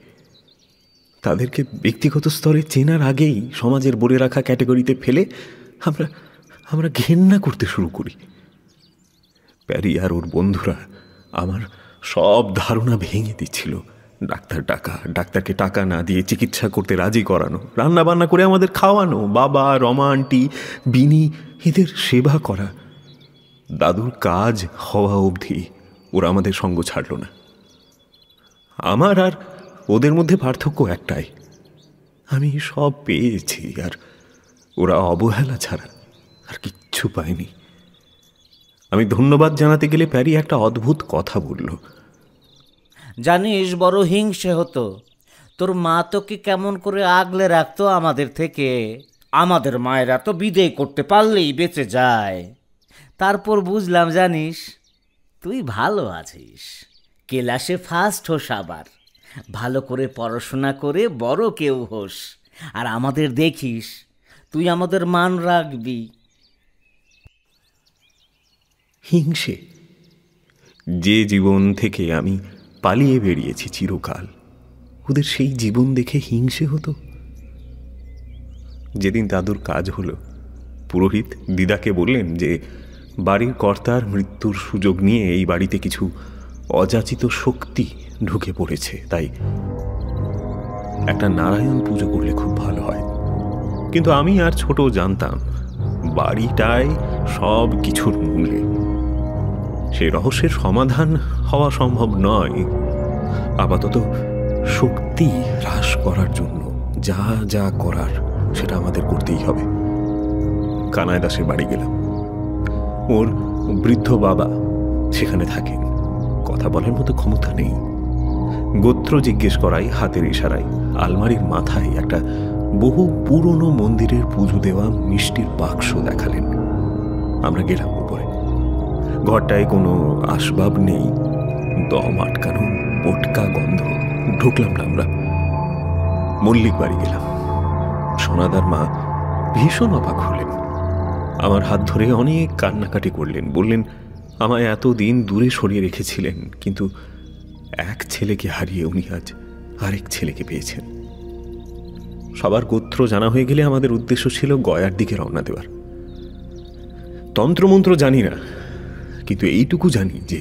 তাদেরকে ব্যক্তিগত স্তরে চেনার আগেই সমাজের বলে রাখা ক্যাটাগরিতে ফেলে আমরা ঘেন্না করতে শুরু করি। প্যারি আর ওর বন্ধুরা আমার সব ধারণা ভেঙে দিচ্ছিল। ডাক্তার ডাকা, ডাক্তারকে টাকা না দিয়ে চিকিৎসা করতে রাজি করানো, রান্না বান্না করে আমাদের খাওয়ানো, বাবা, রমা আন্টি, বিনি এদের সেবা করা। দাদুর কাজ হওয়া অবধি ওরা আমাদের সঙ্গ ছাড়ল না। আমার আর ওদের মধ্যে পার্থক্য একটাই, আমি সব পেয়েছি আর ওরা অবহেলা ছাড়া আর কিচ্ছু পায়নি। আমি ধন্যবাদ জানাতে গেলে প্যারি একটা অদ্ভুত কথা বলল। জানিস, বড় হিংসে হতো। তোর মা তোকে কেমন করে আগলে রাখতো আমাদের থেকে। আমাদের মায়েরা তো বিদেয় করতে পারলেই বেঁচে যায়। তারপর বুঝলাম, জানিস, তুই ভালো আছিস, ক্লাসে ফার্স্ট হোস, আবার ভালো করে পড়াশোনা করে বড় কেউ হোস, আর আমাদের দেখিস তুই আমাদের মান রাখবি। হিংসে? যে জীবন থেকে আমি পালিয়ে বেরিয়েছি চিরকাল, ওদের সেই জীবন দেখে হিংসে হতো। যেদিন দাদুর কাজ হলো, পুরোহিত দিদাকে বললেন যে বাড়ির কর্তার মৃত্যুর সুযোগ নিয়ে এই বাড়িতে কিছু অযাচিত শক্তি ঢুকে পড়েছে, তাই একটা নারায়ণ পুজো করলে খুব ভালো হয়। কিন্তু আমি আর ছোট জানতাম বাড়িটাই সব কিছুর মূলে। সেই রহস্যের সমাধান হওয়া সম্ভব নয়। আপাতত শক্তি হ্রাস করার জন্য যা যা করার সেটা আমাদের করতেই হবে। কানাই দাসের বাড়ি গেলাম। ওর বৃদ্ধ বাবা সেখানে থাকেন, কথা বলার মতো ক্ষমতা নেই। গোত্র জিজ্ঞেস করাই হাতের ইশারায় আলমারির মাথায় একটা বহু পুরনো মন্দিরের পুজো দেওয়া মিষ্টির বাক্স দেখালেন। আমরা গেলাম উপরে। ঘরটায় কোনো আসবাব নেই, দম আটকানো পটকা গন্ধ। ঢুকলাম না আমরা। মল্লিক বাড়ি গেলাম। সোনাদার মা ভীষণ অবাক হলেন। আমার হাত ধরে অনেক কান্নাকাটি করলেন, বললেন আমায় এতদিন দূরে সরিয়ে রেখেছিলেন, কিন্তু এক ছেলেকে হারিয়ে উনি আজ আরেক ছেলেকে পেয়েছেন। সবার গোত্র জানা হয়ে গেলে আমাদের উদ্দেশ্য ছিল গয়ার দিকে রওনা দেওয়ার। তন্ত্রমন্ত্র জানি না, কিন্তু এইটুকু জানি যে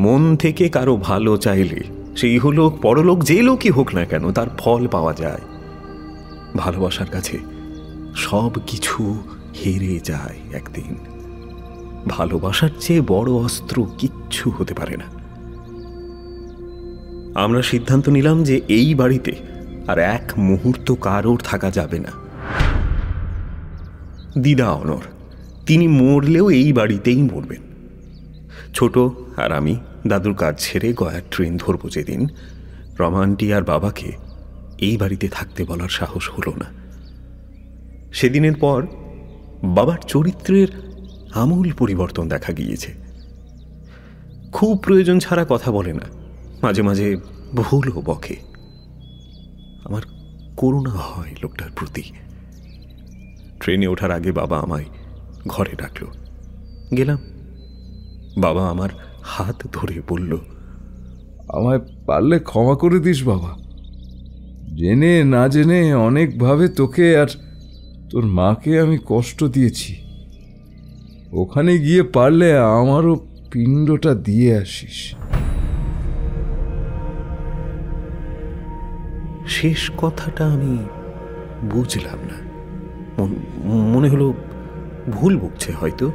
মন থেকে কারো ভালো চাইলে সেই ইহলোক পরলোক যে লোকই হোক না কেন তার ফল পাওয়া যায়। ভালোবাসার কাছে সব কিছু হেরে যায় একদিন। ভালোবাসার চেয়ে বড় অস্ত্র কিচ্ছু হতে পারে না। আমরা সিদ্ধান্ত নিলাম যে এই বাড়িতে আর এক মুহূর্ত কারোর থাকা যাবে না। দিদা অনর, তিনি মরলেও এই বাড়িতেই মরবেন। ছোট আর আমি দাদুর কাজ ছেড়ে গয়ার ট্রেন ধরব যেদিন, রমা আন্টি আর বাবাকে এই বাড়িতে থাকতে বলার সাহস হলো না। সেদিনের পর বাবার চরিত্রের আমূল পরিবর্তন দেখা গিয়েছে। খুব প্রয়োজন ছাড়া কথা বলে না, মাঝে মাঝে ভুলও বকে। আমার করুণা হয় লোকটার প্রতি। ট্রেনে ওঠার আগে বাবা আমায় ঘরে ডাকলো। গেলাম। বাবা আমার হাত ধরে বলল, আমায় পারলে ক্ষমা করে দিস বাবা। জেনে না জেনে অনেকভাবে তোকে আর তোর মাকে আমি কষ্ট দিয়েছি। ওখানে গিয়ে পারলে আমারও পিণ্ডটা দিয়ে আসিস। শেষ কথাটা আমি বুঝলাম না। মনে হলো ভুল বকছে হয়তো।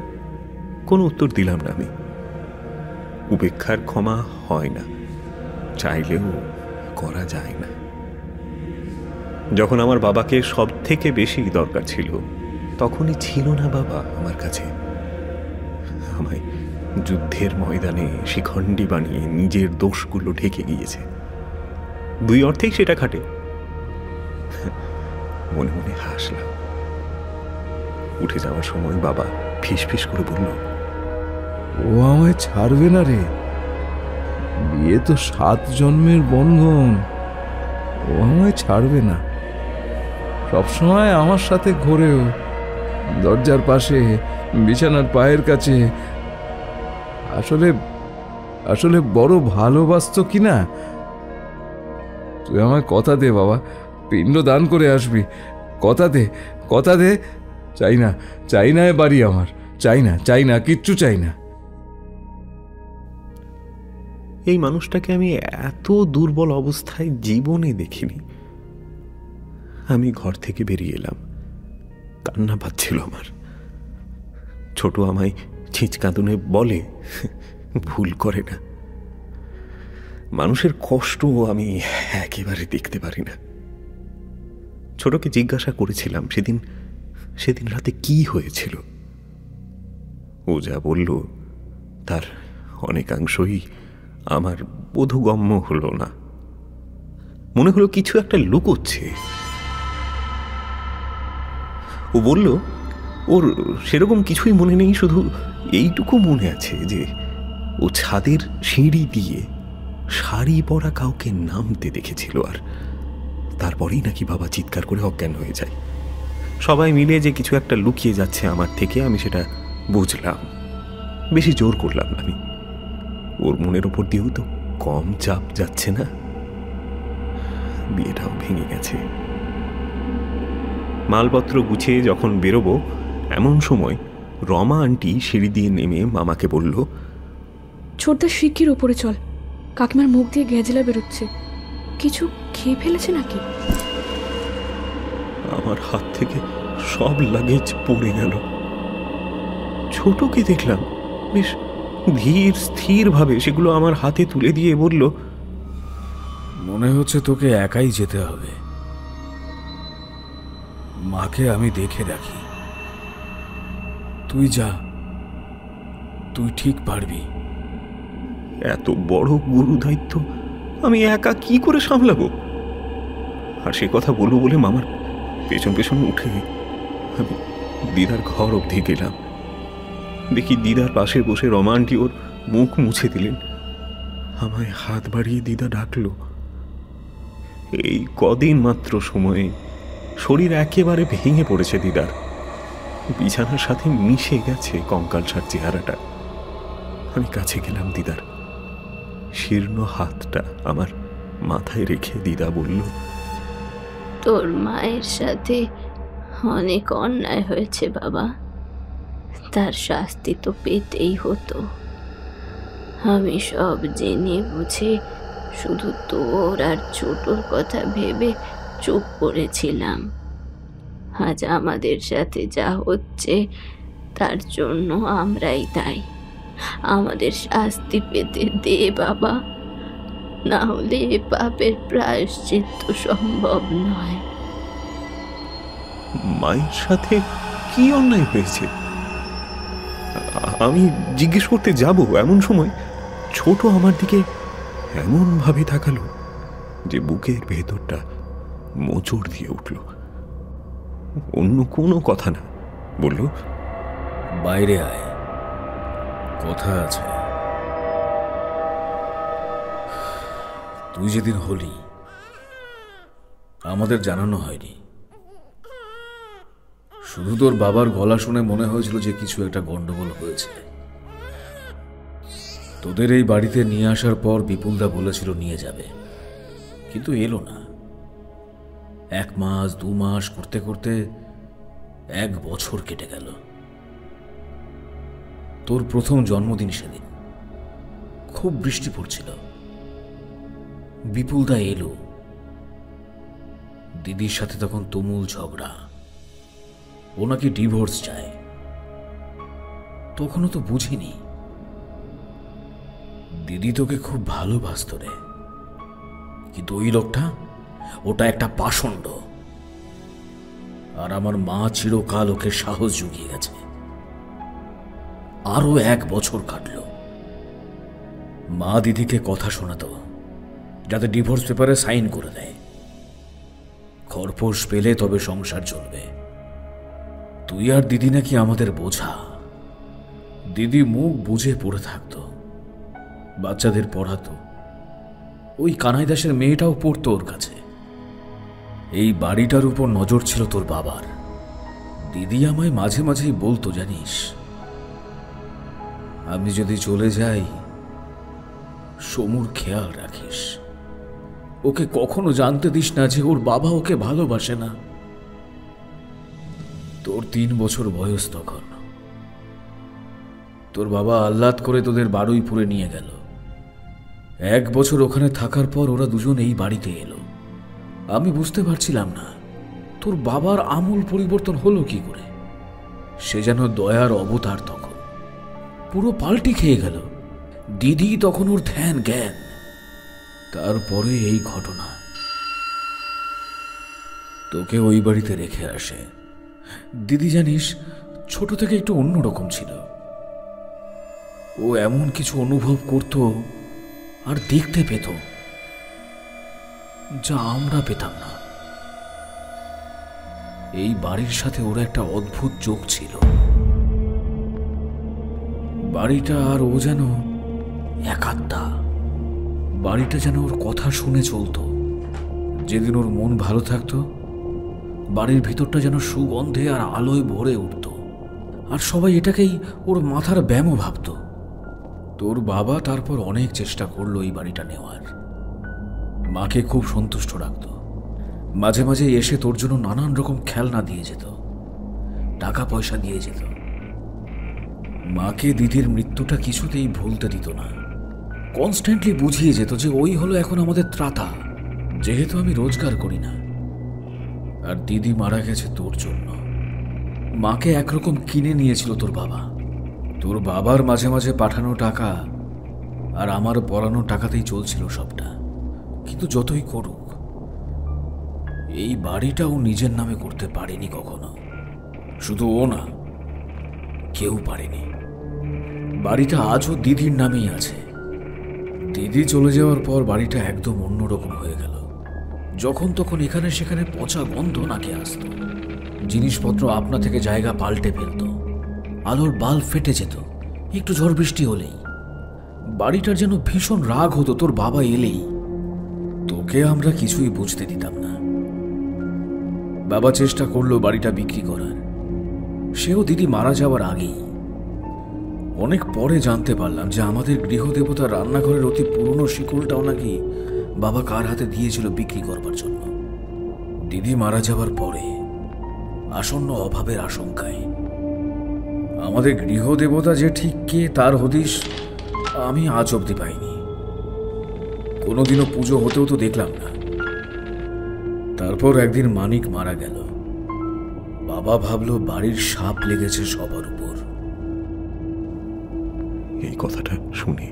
কোনো উত্তর দিলাম না আমি। উপেক্ষার ক্ষমা হয় না, চাইলেও করা যায় না। যখন আমার বাবাকে সব থেকে বেশি দরকার ছিল তখনই ছিল না বাবা আমার কাছে। আমায় যুদ্ধের ময়দানে শিখণ্ডী বানিয়ে নিজের দোষগুলো ঢেকে গিয়েছে। দুই অর্থেই সেটা খাটে। মনে মনে হাসলাম। উঠে যাওয়ার সময় বাবা ফিসফিস করে বলল, ও আমায় ছাড়বে না রে। বিয়ে তো 7 জন্মের বন্ধন। ও আমায় ছাড়বে না। সবসময় আমার সাথে ঘোরেও, দরজার পাশে, বিছানার পায়ের কাছে। আসলে আসলে বড় ভালোবাসত কিনা। তুই আমায় কথা দে বাবা, পিণ্ড দান করে আসবি। কথা দে, কথা দে। চাই না, চাই না এ বাড়ি আমার। চাই না, চাই না, কিচ্ছু চাই না। এই মানুষটাকে আমি এত দুর্বল অবস্থায় জীবনে দেখিনি। আমি ঘর থেকে বেরিয়ে এলাম। কান্না পাচ্ছিল আমার। ছোট আমায় ছিঁচকাঁদুনে বলে, ভুল করে না। মানুষের কষ্ট আমি একেবারে দেখতে পারি না। ছোটকে জিজ্ঞাসা করেছিলাম সেদিন রাতে কি হয়েছিল। ও যা বলল তার অনেকাংশই আমার বোধগম্য হলো না। মনে হলো কিছু একটা লুকোচ্ছে। ও বলল ওর সেরকম কিছুই মনে নেই, শুধু এইটুকু মনে আছে যে ও ছাদের সিঁড়ি দিয়ে শাড়ি পরা কাউকে নামতে দেখেছিল, আর তারপরেই নাকি বাবা চিৎকার করে অজ্ঞান হয়ে যায়। সবাই মিলে যে কিছু একটা লুকিয়ে যাচ্ছে আমার থেকে, আমি সেটা বুঝলাম। বেশি জোর করলাম না আমি। ওর মনের ওপর দিয়েও তো কম চাপ যাচ্ছে না। বিয়েটাও ভেঙে গেছে। মালপত্র গুছিয়ে যখন বেরোবো এমন সময় রমা আন্টি সিঁড়ি দিয়ে নেমে মামাকে বলল, ছোটদা শিগগির ওপরে চল, কাকিমার মুখ দিয়ে গ্যাজেলা বেরোচ্ছে। কিছু খেয়ে ফেলেছে নাকি? আমার হাত থেকে সব লাগেজ পড়ে গেল। ছোটকে দেখলাম বেশ ধীর স্থির ভাবে সেগুলো আমার হাতে তুলে দিয়ে বলল, মন মনে হচ্ছে তোকে একাই যেতে হবে। মাকে আমি দেখে রাখি, তুই যা, তুই ঠিক পারবি। এত বড় গুরু দায়িত্ব আমি একা কি করে সামলাবো? আর সে কথা বলবো বলে মামার পেছন পেছন উঠে আমি দিদার ঘর অবধি গেলাম। দেখি দিদার পাশে বসে রমান্টি ওর মুখ মুছে দিলেন। আমায় হাত বাড়িয়ে দিদা ডাকলো। এই কদিন মাত্র সময়ে শরীর একেবারে ভেঙে পড়েছে দিদার, বিছানার সাথে মিশে গেছে কঙ্কালসার চেহারাটা। আমি কাছে গেলাম দিদার, শীর্ণ হাতটা আমার মাথায় রেখে দিদা বলল, তোর মায়ের সাথে অনেক অন্যায় হয়েছে বাবা, তার শাস্তি তো পেতেই হতো। আমি সব জেনে বুঝে শুধু তোর আর ছোটর কথা ভেবে চুপ করেছিলাম। আজ আমাদের সাথে যা হচ্ছে তার জন্য আমরাই দায়ী। আমাদের শাস্তি পেতে দে বাবা, না হলে এ পাপের প্রায়শ্চিত্ত সম্ভব নয়। মায়ের সাথে কি অন্যায় হয়েছে? আমি জিজ্ঞেস করতে যাব এমন সময় ছোট আমার দিকে এমন ভাবে তাকালো যে বুকের ভেতরটা মোচড় দিয়ে উঠল। অন্য কোনো কথা না, বলল, বাইরে আয়, কথা আছে। তুই যেদিন হলি আমাদের জানানো হয়নি। শুধু তোর বাবার গলা শুনে মনে হয়েছিল যে কিছু একটা গন্ডগোল হয়েছে। তোদের এই বাড়িতে নিয়ে আসার পর বিপুলদা বলেছিল নিয়ে যাবে, কিন্তু এলো না। 1 মাস 2 মাস করতে করতে 1 বছর কেটে গেল। তোর প্রথম জন্মদিন সেদিন খুব বৃষ্টি পড়ছিল। বিপুলদা এলো, দিদির সাথে তখন তুমুল ঝগড়া, ও নাকি ডিভোর্স চায়। তখনও তো বুঝিনি। দিদি তোকে খুব ভালোবাসত রে, কিন্তু ওই লোকটা, ওটা একটা পাষণ্ড। আর আমার মা চিরকাল ওকে সাহস জুগিয়ে গেছে। আরো 1 বছর কাটল। মা দিদিকে কথা শোনাতো যাতে ডিভোর্স পেপারে সাইন করে দেয়। খরপোশ পেলে তবে সংসার চলবে। তুই আর দিদি নাকি আমাদের বোঝা। দিদি মুখ বুঝে পড়ে থাকতো, বাচ্চাদের পড়াতো। ওই কানাই দাসের মেয়েটাও পড়তো ওর কাছে। এই বাড়িটার উপর নজর ছিল তোর বাবার। দিদি আমায় মাঝে মাঝেই বলতো, জানিস, আমি যদি চলে যাই সমুর খেয়াল রাখিস। ওকে কখনো জানতে দিস না যে ওর বাবা ওকে ভালোবাসে না। তোর 3 বছর বয়স তখন। তোর বাবা আহ্লাদ করে তোদের বারুইপুরে নিয়ে গেল। 1 বছর ওখানে থাকার পর ওরা দুজন এই বাড়িতে এলো। আমি বুঝতে পারছিলাম না তোর বাবার আমূল পরিবর্তন হলো কি করে। সে যেন দয়ার অবতার, তখন পুরো পাল্টি খেয়ে গেল। দিদি তখন ওর ধ্যান জ্ঞান। তারপরে এই ঘটনা। তোকে ওই বাড়িতে রেখে আসে। দিদি জানিস, ছোট থেকে একটু অন্যরকম ছিল। ও এমন কিছু অনুভব করত আর দেখতে পেত যা আমরা পেতাম না। এই বাড়ির সাথে ওর একটা অদ্ভুত যোগ ছিল। বাড়িটা আর ও যেন একাত্মা। বাড়িটা যেন ওর কথা শুনে চলতো। যেদিন ওর মন ভালো থাকতো, বাড়ির ভিতরটা যেন সুগন্ধে আর আলোয় ভরে উঠত। আর সবাই এটাকেই ওর মাথার ব্যায়ামও ভাবত। তোর বাবা তারপর অনেক চেষ্টা করলো এই বাড়িটা নেওয়ার। মাকে খুব সন্তুষ্ট রাখত। মাঝে মাঝে এসে তোর জন্য নানান রকম খেলনা দিয়ে যেত, টাকা পয়সা দিয়ে যেত। মাকে দিদির মৃত্যুটা কিছুতেই ভুলতে দিত না। কনস্ট্যান্টলি বুঝিয়ে যেত যে ওই হলো এখন আমাদের ত্রাতা, যেহেতু আমি রোজগার করি না। আর দিদি মারা গেছে তোর জন্য। মাকে একরকম কিনে নিয়েছিল তোর বাবা। তোর বাবার মাঝে মাঝে পাঠানো টাকা আর আমার পড়ানো টাকাতেই চলছিল সবটা। কিন্তু যতই করুক, এই বাড়িটাও নিজের নামে করতে পারেনি কখনো। শুধু ও না, কেউ পারেনি। বাড়িটা আজও দিদির নামেই আছে। দিদি চলে যাওয়ার পর বাড়িটা একদম অন্যরকম হয়ে গেল। যখন তখন এখানে সেখানে পচা গন্ধ নাকে আসতো, জিনিসপত্র আপনা থেকে জায়গা পাল্টে ফেলত, আলোর বাল্ব ফেটে যেত একটু ঝড় বৃষ্টি হলেই। বাড়িটার যেন ভীষণ রাগ হতো তোর বাবা এলেই। তোকে আমরা কিছুই বুঝতে দিতাম না। বাবা চেষ্টা করলো বাড়িটা বিক্রি করার, সেও দিদি মারা যাওয়ার আগেই। অনেক পরে জানতে পারলাম যে আমাদের গৃহদেবতার রান্নাঘরের অতি পুরনো শিকলটাও নাকি বাবা কার হাতে দিয়েছিল বিক্রি করবার জন্য। দিদি মারা যাওয়ার পরে আসন্ন অভাবের আশঙ্কায় আমাদের গৃহদেবতা যে ঠিক কে তার হদিশ আমি আজ অবধি পাইনি। কোনোদিনও পুজো হতেও তো দেখলাম না। তারপর একদিন মানিক মারা গেল। বাবা ভাবলো বাড়ির সাপ লেগেছে সবার উপর। এই কথাটা শুনে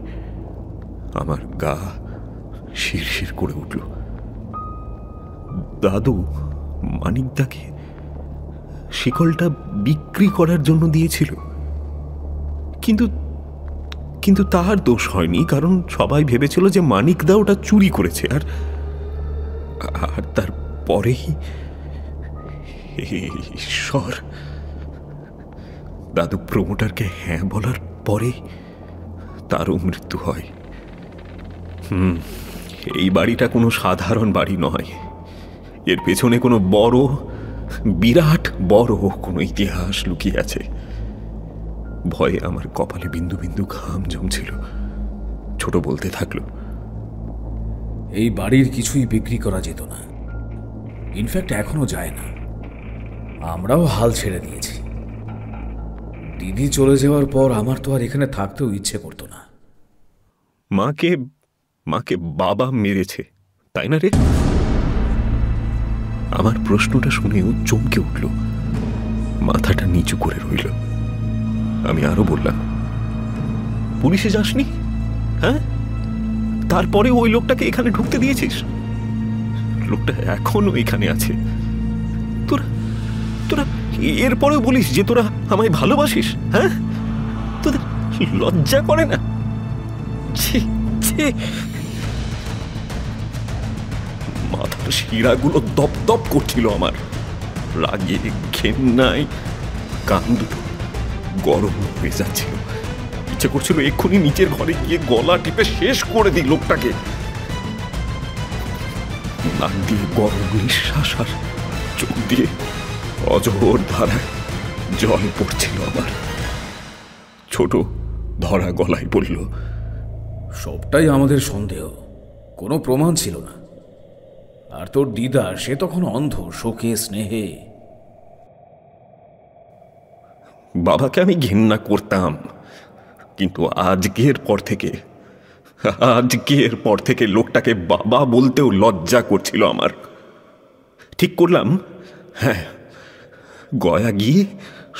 আমার গা শিরশির করে উঠল। দাদু মানিকদাকে শিকলটা বিক্রি করার জন্য দিয়েছিল, কিন্তু কিন্তু তার দোষ হয়নি, কারণ সবাই ভেবেছিল যে মানিকদা ওটা চুরি করেছে। আর আর তারপরেই ঈশ্বর, দাদু প্রমোটারকে হ্যাঁ বলার পরে তারও মৃত্যু হয়। এই বাড়িটা কোনো সাধারণ বাড়ি নয়, এর পেছনে কোনো বড়, বিরাট বড় কোনো ইতিহাস লুকিয়ে আছে। ভয়ে আমার কপালে বিন্দু বিন্দু ঘাম জমছিল। ছোট বলতে থাকলো, এই বাড়ির কিছুই বিক্রি করা যেত না, ইনফ্যাক্ট এখনো যায় না। আমরাও হাল ছেড়ে দিয়েছি। দিদি চলে যাওয়ার পর আমার তো আর এখানে থাকতেও ইচ্ছে করতো না। মাকে বাবা মেরেছে, তাই না রে? আমার প্রশ্নটা শুনেও চমকে উঠল, মাথাটা নিচু করে রইল। আমি আরো বললাম, পুলিশে যাসনি? হ্যাঁ, তারপরে ওই লোকটাকে এখানে ঢুকতে দিয়েছিস? লোকটা এখনো এখানে আছে। তোরা তোরা এরপরেও বলিস যে তোরা আমায় ভালোবাসিস? হ্যাঁ, তোদের লজ্জা করে না? মাথার শিরাগুলো দপ দপ করছিল আমার। রাগে ঘেন্নায় কান দুটো গরম হয়ে যাচ্ছিল। ইচ্ছে করছিল এক্ষুনি নিচের ঘরে গিয়ে গলা টিপে শেষ করে দিই লোকটাকে। নাক দিয়ে গরম নিঃশ্বাস আর চোখ দিয়ে অজর ধারায় জল পড়ছিল আমার। ছোট ধরা গলায় বলল, সবটাই আমাদের সন্দেহ, কোনো প্রমাণ ছিল না। আর তোর দিদা, সে তখন অন্ধ শোকে স্নেহে। বাবাকে আমি ঘেন্না করতাম, কিন্তু আজকের পর থেকে লোকটাকে বাবা বলতেও লজ্জা করছিল আমার। ঠিক করলাম, হ্যাঁ, গয়া গিয়ে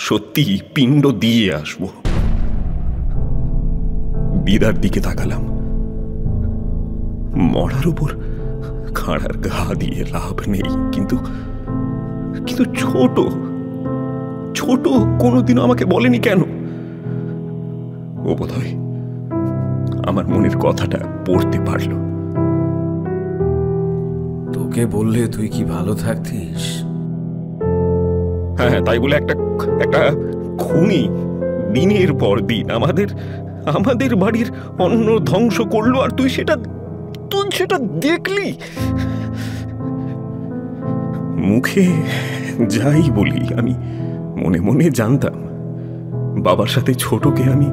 সত্যি পিণ্ড দিয়ে আসব। দিদার দিকে তাকালাম। মরার উপর খাড়ার ঘা দিয়ে লাভ নেই, কিন্তু ছোট কোনোদিনও আমাকে বলেনি কেন? ও বোধহয় আমার মনের কথাটা পড়তে পারল। তোকে বললে তুই কি ভালো থাকতিস? হ্যাঁ, তাই বলে একটা খুনি দিনের পর দিন আমাদের বাড়ির অন্ন ধ্বংস করলো, আর তুই সেটা দেখলি? মুখে যাই বলি, আমি মনে মনে জানতাম বাবার সাথে ছোটকে আমি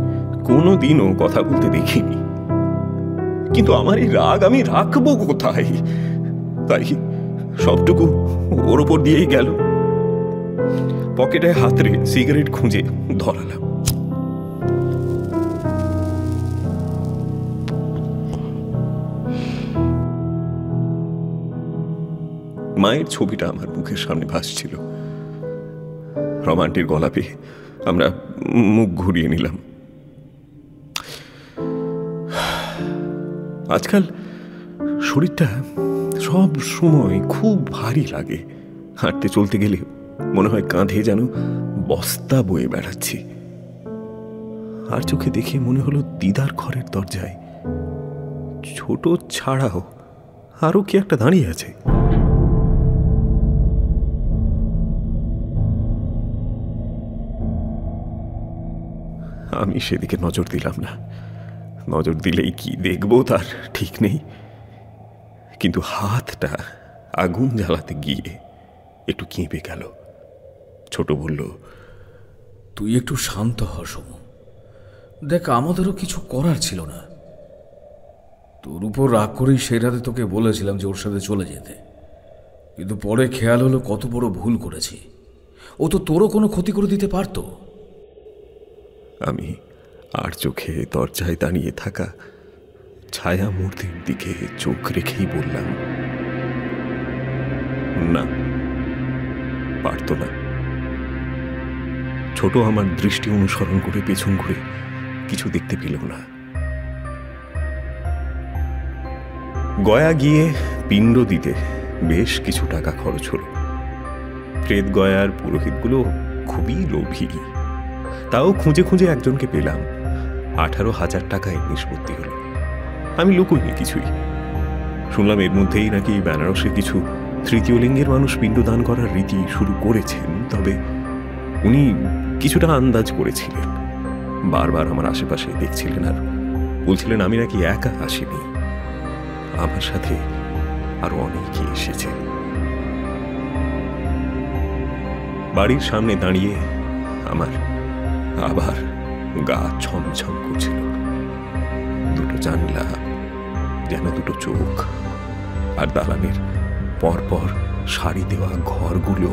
কোনোদিনও কথা বলতে দেখিনি। কিন্তু আমার এই রাগ আমি রাখবো কোথায়? তাই সবটুকু ওর ওপর দিয়েই গেল। পকেটে হাতরে সিগারেট খুঁজে ধরালাম। মায়ের ছবিটা আমার মুখের সামনে ভাসছিল। রমান্টির গলা পেয়ে আমরা মুখ ঘুরিয়ে নিলাম। শরীরটা সব সময় খুব ভারী লাগে। হাঁটতে চলতে গেলে মনে হয় কাঁধে যেন বস্তা বয়ে বেড়াচ্ছি। আর চোখে দেখে মনে হলো দিদার ঘরের দরজায় ছোট ছাড়াও আরো কি একটা দাঁড়িয়ে আছে। আমি সেদিকে নজর দিলাম না। নজর দিলেই কি দেখবো তার ঠিক নেই। কিন্তু হাতটা আগুন জ্বালাতে গিয়ে একটু কেঁপে গেল। ছোট বলল, তুই একটু শান্ত হ সমু। দেখ, আমাদেরও কিছু করার ছিল না। তোর উপর রাগ করেই সেই রাতে তোকে বলেছিলাম যে ওর সাথে চলে যেতে, কিন্তু পরে খেয়াল হলো কত বড় ভুল করেছি। ও তো তোরও কোনো ক্ষতি করে দিতে পারতো। আমি আর চোখে দরজায় দাঁড়িয়ে থাকা ছায়া মূর্তির দিকে চোখ রেখেই বললাম, না, পারত না। ছোট আমার দৃষ্টি অনুসরণ করে পেছন ঘুরে কিছু দেখতে পেল না। গয়া গিয়ে পিণ্ড দিতে বেশ কিছু টাকা খরচ হলো। প্রেত গয়ার পুরোহিতগুলো খুবই লোভী। তাও খুঁজে খুঁজে একজনকে পেলাম। 18,000 টাকায় নিষ্পত্তি হলো। আমি লুকোইনি কিছুই। শুনলাম এর মধ্যেই নাকি বেনারসে কিছু তৃতীয় লিঙ্গের মানুষ পিণ্ডদান করার রীতি শুরু করেছেন। তবে উনি কিছুটা আন্দাজ করেছিলেন। বারবার আমার আশেপাশে দেখছিলেন আর বলছিলেন আমি নাকি একা আসিনি, আমার সাথে আরো অনেকে এসেছে। বাড়ির সামনে দাঁড়িয়ে আমার আবার গা ছমছম করছিল। দুটো জানলা যেন দুটো চোখ, আর দালানের পরপর সারি দেওয়া ঘরগুলো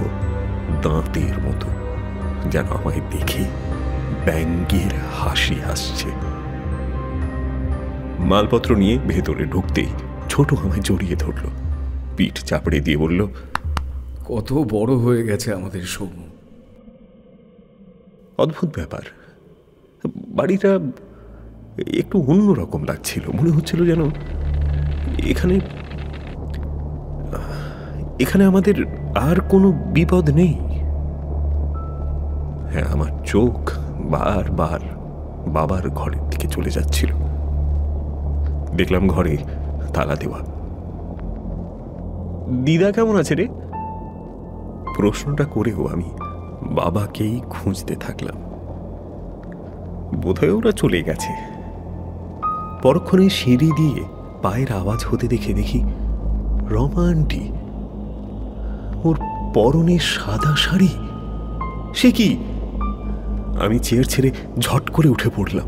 দাঁতের মতো, যেন আমায় দেখে ব্যঙ্গের হাসি হাসছে। মালপত্র নিয়ে ভেতরে ঢুকতেই ছোট আমায় জড়িয়ে ধরল, পিঠ চাপড়ে দিয়ে বলল, কত বড় হয়ে গেছে আমাদের সমু। অদ্ভুত ব্যাপার, বাড়িটা একটু অন্যরকম লাগছিল। মনে হচ্ছিল যেন এখানে এখানে আমাদের আর কোনো বিপদ নেই। হ্যাঁ, আমার চোখ বারবার বাবার ঘরের দিকে চলে যাচ্ছিল। দেখলাম ঘরে তালা দেওয়া। দিদা কেমন আছে রে? প্রশ্নটা করেও আমি বাবাকেই খুঁজতে থাকলাম। বোধহয় ওরা চলে গেছে। পরক্ষণে সিঁড়ি দিয়ে পায়ের আওয়াজ হতে দেখি রমা আন্টি, ওর পরনে সাদা শাড়ি। সে কি? আমি চেয়ার ছেড়ে ঝট করে উঠে পড়লাম।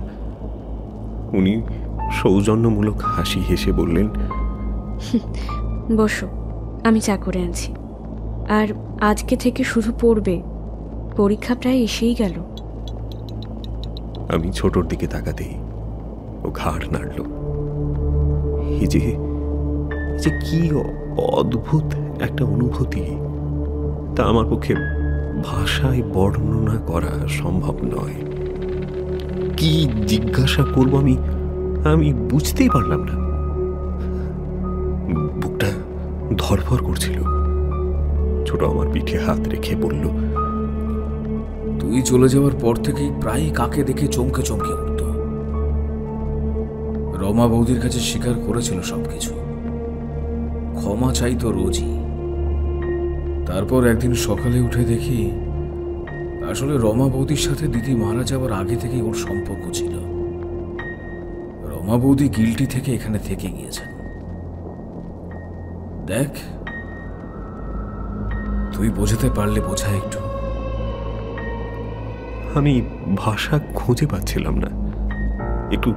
উনি সৌজন্যমূলক হাসি হেসে বললেন, বসো, আমি চা করে আনছি। আর আজকে থেকে শুধু পড়বে, পরীক্ষা প্রায় এসেই গেল। আমি ছোটর দিকে তাকাতেই ও ঘাড় নাড়ল। এই যে কি অদ্ভুত একটা অনুভূতি, তা আমার পক্ষে ভাষায় বর্ণনা করা সম্ভব নয়। কি জিজ্ঞাসা করব আমি বুঝতেই পারলাম না। বুকটা ধরফর করছিল। ছোট আমার পিঠে হাত রেখে বলল, তুই চলে যাওয়ার পর থেকেই প্রায় কাকে দেখে চমকে চমকে উঠত। রমা বৌদির কাছে স্বীকার করেছিল সবকিছু, ক্ষমা চাইতো রোজই। তারপর একদিন সকালে উঠে দেখি আসলে রমা বৌদির সাথে দিদি মারা যাওয়ার আগে থেকেই ওর সম্পর্ক ছিল। রমা বৌদি গিল্টি থেকে এখানে থেকে গিয়েছেন। দেখ, তুই বোঝাতে পারলে বোঝা একটু। আমি ভাষা খুঁজে পাচ্ছিলাম না। একটু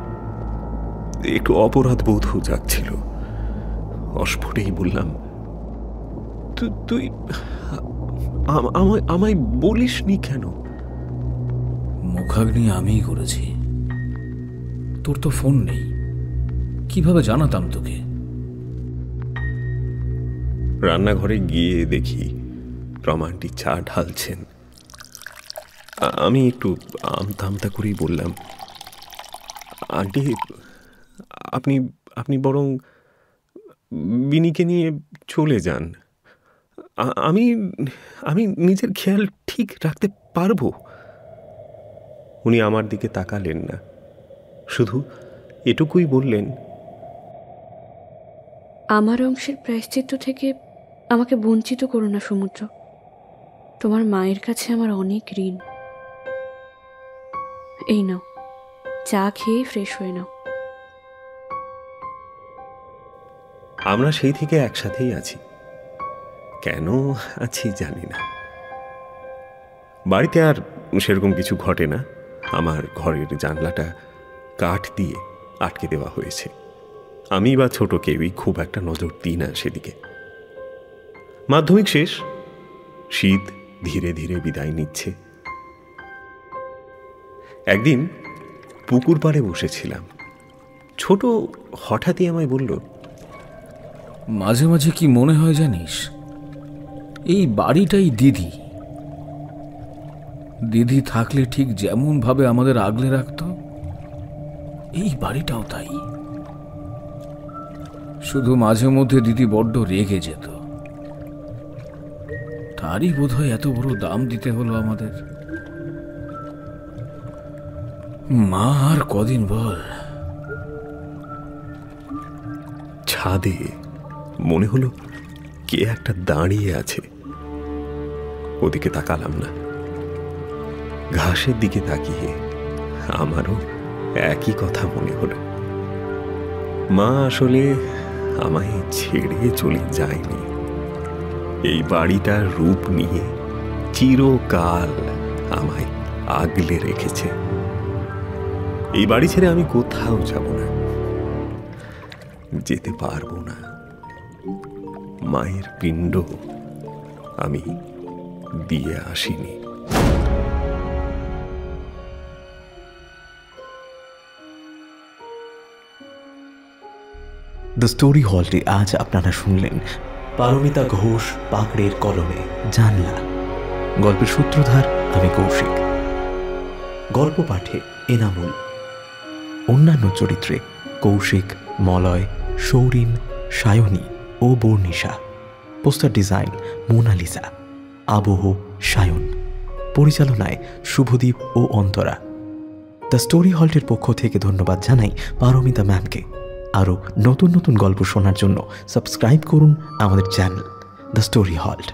একটু অপরাধ বোধ জাগছিল। অস্ফুটেই বললাম, তুই আমায় বলিসনি কেন? মুখাগ্নি আমিই করেছি। তোর তো ফোন নেই, কিভাবে জানাতাম তোকে? রান্নাঘরে গিয়ে দেখি রমান্টি চা ঢালছেন। আমি একটু আমতা আমতা করেই বললাম, আন্টি, আপনি বরং বিনিকে নিয়ে চলে যান। আমি আমি নিজের খেয়াল ঠিক রাখতে পারবো। উনি আমার দিকে তাকালেন না, শুধু এটুকুই বললেন, আমার অংশের প্রায়শ্চিত্ত থেকে আমাকে বঞ্চিত করো না সমুদ্র। তোমার মায়ের কাছে আমার অনেক ঋণ। এই নাও, চা খেয়ে ফ্রেশ হয়ে নাও। আমরা সেই থেকে একসাথেই আছি। কেন আছি জানি না। বাড়িতে আর সেরকম কিছু ঘটে না। আমার ঘরের জানলাটা কাঠ দিয়ে আটকে দেওয়া হয়েছে। আমি বা ছোট কেউই খুব একটা নজর দিই না সেদিকে। মাধ্যমিক শেষ, শীত ধীরে ধীরে বিদায় নিচ্ছে। একদিন পুকুর পাড়ে বসেছিলাম। ছোট হঠাৎই আমায় বলল, মাঝে মাঝে কি মনে হয় জানিস, এই বাড়িটাই দিদি। দিদি থাকলে ঠিক যেমন ভাবে আমাদের আগলে রাখত, এই বাড়িটাও তাই। শুধু মাঝে মধ্যে দিদি বড্ড রেগে যেত। তারই বোধহয় এত বড় দাম দিতে হলো আমাদের। মা আর কদিন বল। ছাদে মনে হলো কে একটা দাঁড়িয়ে আছে। ওদিকে তাকালাম না। ঘাসের দিকে তাকিয়ে আমারও একই কথা মনে হলো। মা আসলে আমায় ছেড়ে চলে যায়নি। এই বাড়িটার রূপ নিয়ে চিরকাল আমায় আগলে রেখেছে। এই বাড়ি ছেড়ে আমি কোথাও যাব না, যেতে পারবো না। মায়ের পিণ্ড আমি দিয়ে আসিনি। দ্য স্টোরি হলটি আজ আপনারা শুনলেন পারমিতা ঘোষ পাকড়ের কলমে জানলা। গল্পের সূত্রধার আমি কৌশিক। গল্প পাঠে এনামুল। অন্যান্য চরিত্রে কৌশিক, মলয়, সৌরিন, সায়নী ও বর্ণিশা। Poster design Monalisa. আবহ সায়ন। পরিচালনায় শুভদীপ ও অন্তরা। দ্য স্টোরি হলটির পক্ষ থেকে ধন্যবাদ জানাই পারমিতা ম্যামকে। আরও নতুন নতুন গল্প শোনার জন্য সাবস্ক্রাইব করুন আমাদের চ্যানেল দ্য স্টোরি হল্ট।